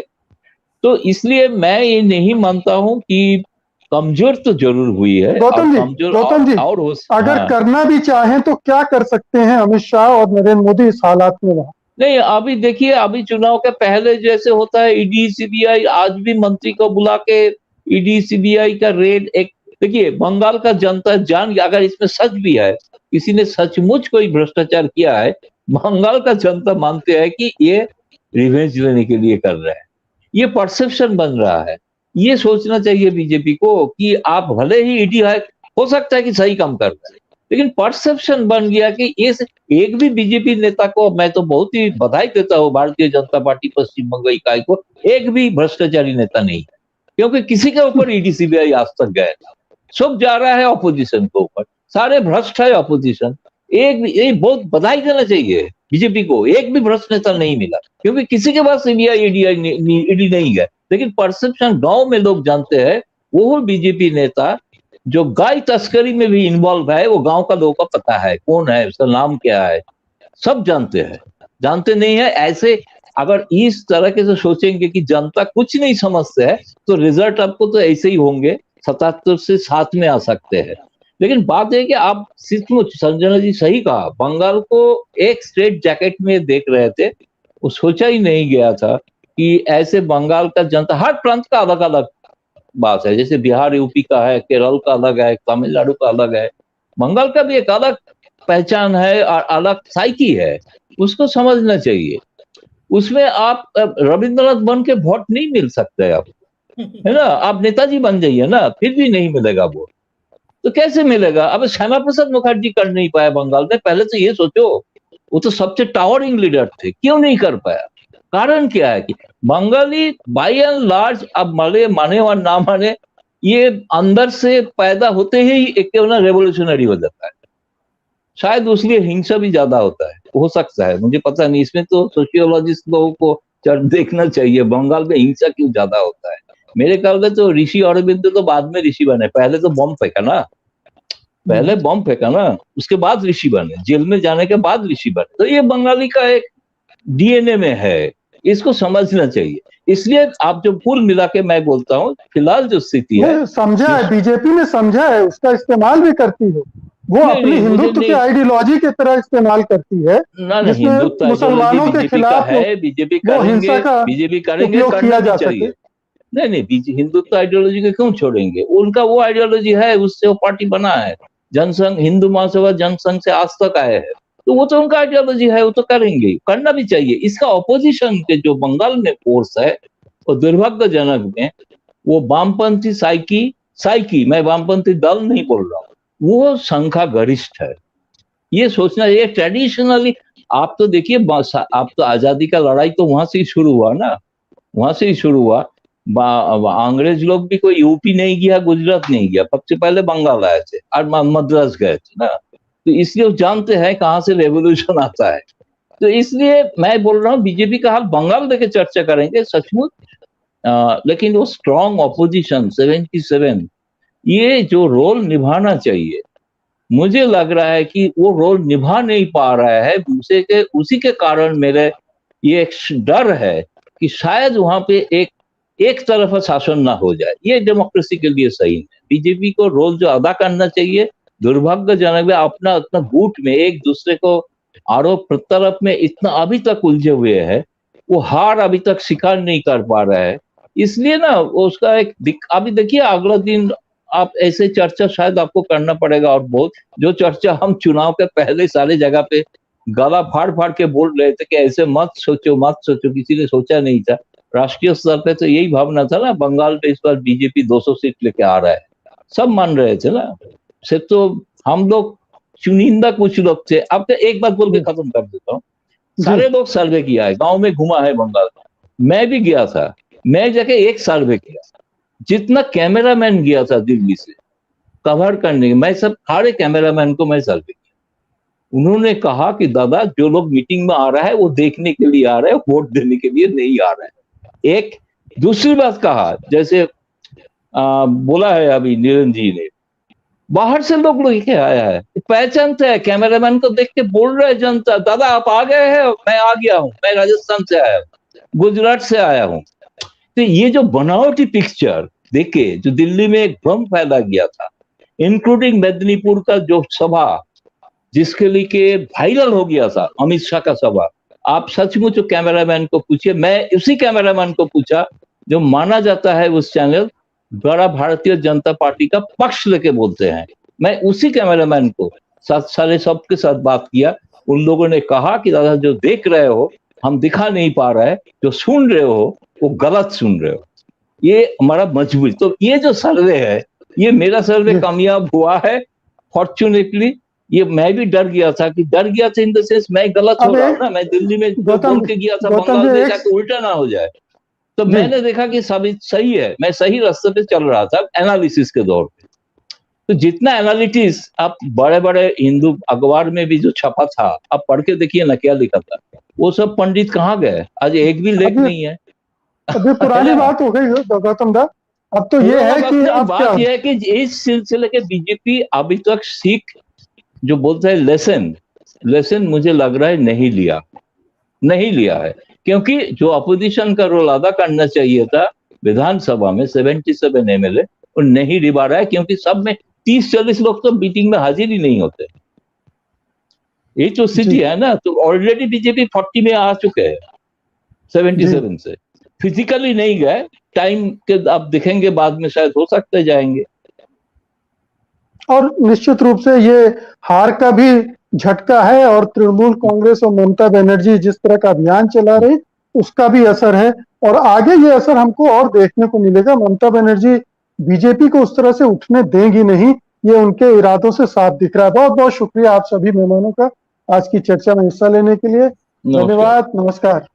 तो इसलिए मैं ये नहीं मानता हूं कि कमजोर तो जरूर हुई है। गौतम जी, और अगर करना भी चाहें तो क्या कर सकते हैं अमित शाह और नरेंद्र मोदी इस हालात में वहां? नहीं, अभी देखिए, अभी चुनाव के पहले जैसे होता है ईडी सीबीआई, आज भी मंत्री को बुला के ईडी सीबीआई का रेड, एक देखिए बंगाल का जनता जान, अगर इसमें सच भी है, किसी ने सचमुच कोई भ्रष्टाचार किया है, बंगाल का जनता मानते हैं कि ये रिवेंज लेने के लिए कर रहे हैं। ये परसेप्शन बन रहा है। ये सोचना चाहिए बीजेपी को कि आप भले ही ईडी है, हो सकता है कि सही काम कर रहे हैं, लेकिन परसेप्शन बन गया कि इस एक भी बीजेपी नेता को, मैं तो बहुत ही बधाई देता हूँ भारतीय जनता पार्टी पश्चिम बंगाल इकाई को, एक भी भ्रष्टाचारी नेता नहीं है, क्योंकि किसी के ऊपर ईडी सीबीआई आज तक गए ना, सब जा रहा है ऑपोजिशन के ऊपर, सारे भ्रष्ट है ऑपोजिशन। एक बहुत बधाई देना चाहिए बीजेपी को, एक भी भ्रष्ट नेता नहीं मिला, क्योंकि किसी के पास सीबीआई ईडी नहीं गए, लेकिन परसेप्शन गांव में लोग जानते हैं वो बीजेपी नेता जो गाय तस्करी में भी इन्वॉल्व है, वो गांव का लोगों को पता है कौन है, उसका नाम क्या है, सब जानते हैं। जानते नहीं है ऐसे अगर इस तरह के से सोचेंगे कि जनता कुछ नहीं समझते है, तो रिजल्ट आपको तो ऐसे ही होंगे, 77 से 7 में आ सकते हैं। लेकिन बात है कि आप सचमुच संजना जी सही कहा, बंगाल को एक स्ट्रेट जैकेट में देख रहे थे, वो सोचा ही नहीं गया था कि ऐसे बंगाल का जनता, हर प्रांत का अलग अलग बात है, जैसे बिहार यूपी का है, केरल का अलग है, तमिलनाडु का अलग है, बंगाल का भी एक अलग पहचान है और अलग साइकी है, उसको समझना चाहिए। उसमें आप रविंद्रनाथ बन के वोट नहीं मिल सकते आप, है ना, आप नेताजी बन जाइए ना, फिर भी नहीं मिलेगा वोट, तो कैसे मिलेगा? अब श्यामा प्रसाद मुखर्जी कर नहीं पाया बंगाल में, पहले तो ये सोचो, वो तो सबसे टावरिंग लीडर थे, क्यों नहीं कर पाया? कारण क्या है कि बंगाली बाय एंड लार्ज, अब माने और ना माने, ये अंदर से पैदा होते ही एक रेवोल्यूशनरी हो जाता है, शायद उसलिए हिंसा भी ज्यादा होता है, हो सकता है, मुझे पता नहीं, इसमें तो सोशियोलॉजिस्ट लोगों को देखना चाहिए बंगाल में हिंसा क्यों ज्यादा होता है। मेरे ख्याल में तो ऋषि अरविंद तो बाद में ऋषि बने, पहले तो बम फेंका ना, पहले बम फेंका ना, उसके बाद ऋषि बने, जेल में जाने के बाद ऋषि बने, तो ये बंगाली का एक डीएनए में है, इसको समझना चाहिए। इसलिए आप जो कुल मिला के मैं बोलता हूँ, फिलहाल जो स्थिति है, समझा है, बीजेपी ने समझा है, उसका इस्तेमाल भी करती है, वो अपनी हिंदुत्व की आइडियोलॉजी की तरह इस्तेमाल करती है, हिंदुत्व मुसलमानों के खिलाफ है, बीजेपी करेंगे, बीजेपी करेंगे, करना भी चाहिए। नहीं, हिंदुत्व आइडियोलॉजी को क्यों छोड़ेंगे? उनका वो आइडियोलॉजी है, उससे वो पार्टी बना है, जनसंघ, हिंदू महासभा जनसंघ से आज तक आए हैं, तो वो तो उनका आइडियोलॉजी है, वो तो करेंगे, करना भी चाहिए। इसका ऑपोजिशन के जो बंगाल में फोर्स है, वो दुर्भाग्यजनक में वो वामपंथी साइकी, मैं वामपंथी दल नहीं बोल रहा हूँ, वो संख्या गरिष्ठ है। ये सोचना, ये ट्रेडिशनली आप तो देखिए, आप तो आजादी का लड़ाई तो वहां से ही शुरू हुआ ना, वहां से ही शुरू हुआ। अंग्रेज लोग भी कोई यूपी नहीं गया, गुजरात नहीं गया, सबसे पहले बंगाल आए थे और मद्रास गए थे ना, तो इसलिए वो जानते हैं कहाँ से रेवोल्यूशन आता है। तो इसलिए मैं बोल रहा हूँ बीजेपी का हाल बंगाल देके चर्चा करेंगे सचमुच, लेकिन वो स्ट्रॉन्ग ऑपोजिशन 77 ये जो रोल निभाना चाहिए, मुझे लग रहा है कि वो रोल निभा नहीं पा रहा है, उसी के कारण मेरे ये एक डर है कि शायद वहां पे एक एक तरफा शासन ना हो जाए, ये डेमोक्रेसी के लिए सही है। बीजेपी को रोल जो अदा करना चाहिए, दुर्भाग्यजनक है अपना अपना गुट में एक दूसरे को आरोप प्रत्यारोप में इतना अभी तक उलझे हुए है, वो हार अभी तक स्वीकार नहीं कर पा रहा है। इसलिए ना उसका एक अभी देखिए अगला दिन आप ऐसे चर्चा शायद आपको करना पड़ेगा, और बहुत जो चर्चा हम चुनाव के पहले सारे जगह पे गला फाड़ फाड़ के बोल रहे थे कि ऐसे मत सोचो, किसी ने सोचा नहीं था। राष्ट्रीय स्तर पे तो यही भावना था ना, बंगाल पे इस बार बीजेपी 200 सीट लेके आ रहा है, सब मान रहे थे ना। सिर्फ तो हम लोग चुनिंदा कुछ लोग थे। अब तो एक बात बोल के खत्म कर देता हूँ, सारे लोग सर्वे किया है, गांव में घुमा है बंगाल में, मैं भी गया था, मैं जाके एक सर्वे किया, जितना कैमरामैन गया था दिल्ली से कवर करने, मैं सब सारे कैमरामैन को मैं सर्वे किया। उन्होंने कहा कि दादा जो लोग मीटिंग में आ रहा है वो देखने के लिए आ रहा है, वोट देने के लिए नहीं आ रहा है। एक दूसरी बात कहा, जैसे बोला है अभी नीरन जी ने, बाहर से लोग लेके आया है, पहचानते हैं कैमरामैन को देख के बोल रहे जनता, दादा आप आ गए हैं, मैं आ गया हूं, मैं राजस्थान से आया हूं, गुजरात से आया हूं। तो ये जो बनावटी पिक्चर देखे, जो दिल्ली में एक भ्रम फैला गया था, इंक्लूडिंग मेदिनीपुर का जो सभा जिसके लिए के वायरल हो गया था, अमित शाह का सभा, आप सचमुच कैमरामैन को पूछिए, मैं उसी कैमरामैन को पूछा जो माना जाता है उस चैनल बड़ा भारतीय जनता पार्टी का पक्ष लेके बोलते हैं, मैं उसी कैमरामैन को सारे सबके साथ बात किया। उन लोगों ने कहा कि दादा जो देख रहे हो हम दिखा नहीं पा रहे, जो सुन रहे हो वो गलत सुन रहे हो, ये हमारा मजबूरी। तो ये जो सर्वे है, ये मेरा सर्वे कामयाब हुआ है फॉर्चुनेटली। ये मैं भी डर गया था इन द सेंस मैं गलत हो रहा हूँ ना, मैं दिल्ली में बोल के गया था बंगाल में जाके उल्टा ना हो जाए, तो मैंने देखा कि सब सही है, मैं सही रास्ते पे चल रहा था एनालिसिस के दौर पे। तो जितना एनालिटिस आप बड़े बड़े हिंदू अखबार में भी जो छपा था, आप पढ़ के देखिए ना क्या लिखा था, वो सब पंडित कहाँ गए, आज एक भी लेख नहीं है। अभी पुरानी बात हो गई गौतम दा, अब तो ये है कि बात यह है कि इस सिलसिले के बीजेपी अभी तक सीख जो बोलते हैं लेसन मुझे लग रहा है नहीं लिया है, क्योंकि जो अपोजिशन का रोल अदा करना चाहिए था विधानसभा में 77 एमएलए और नहीं निभा रहा है, क्योंकि सब में 30-40 लोग तो मीटिंग में हाजिर ही नहीं होते। ये जो स्थिति है ना, तो ऑलरेडी बीजेपी 40 में आ चुके हैं 77 से, फिजिकली नहीं गए, टाइम के आप दिखेंगे बाद में शायद हो सकते जाएंगे। और निश्चित रूप से ये हार का भी झटका है, और तृणमूल कांग्रेस और ममता बनर्जी जिस तरह का अभियान चला रही उसका भी असर है, और आगे ये असर हमको और देखने को मिलेगा। ममता बनर्जी बीजेपी को उस तरह से उठने देंगी नहीं, ये उनके इरादों से साफ दिख रहा है। बहुत बहुत शुक्रिया आप सभी मेहमानों का आज की चर्चा में हिस्सा लेने के लिए। धन्यवाद, नमस्कार।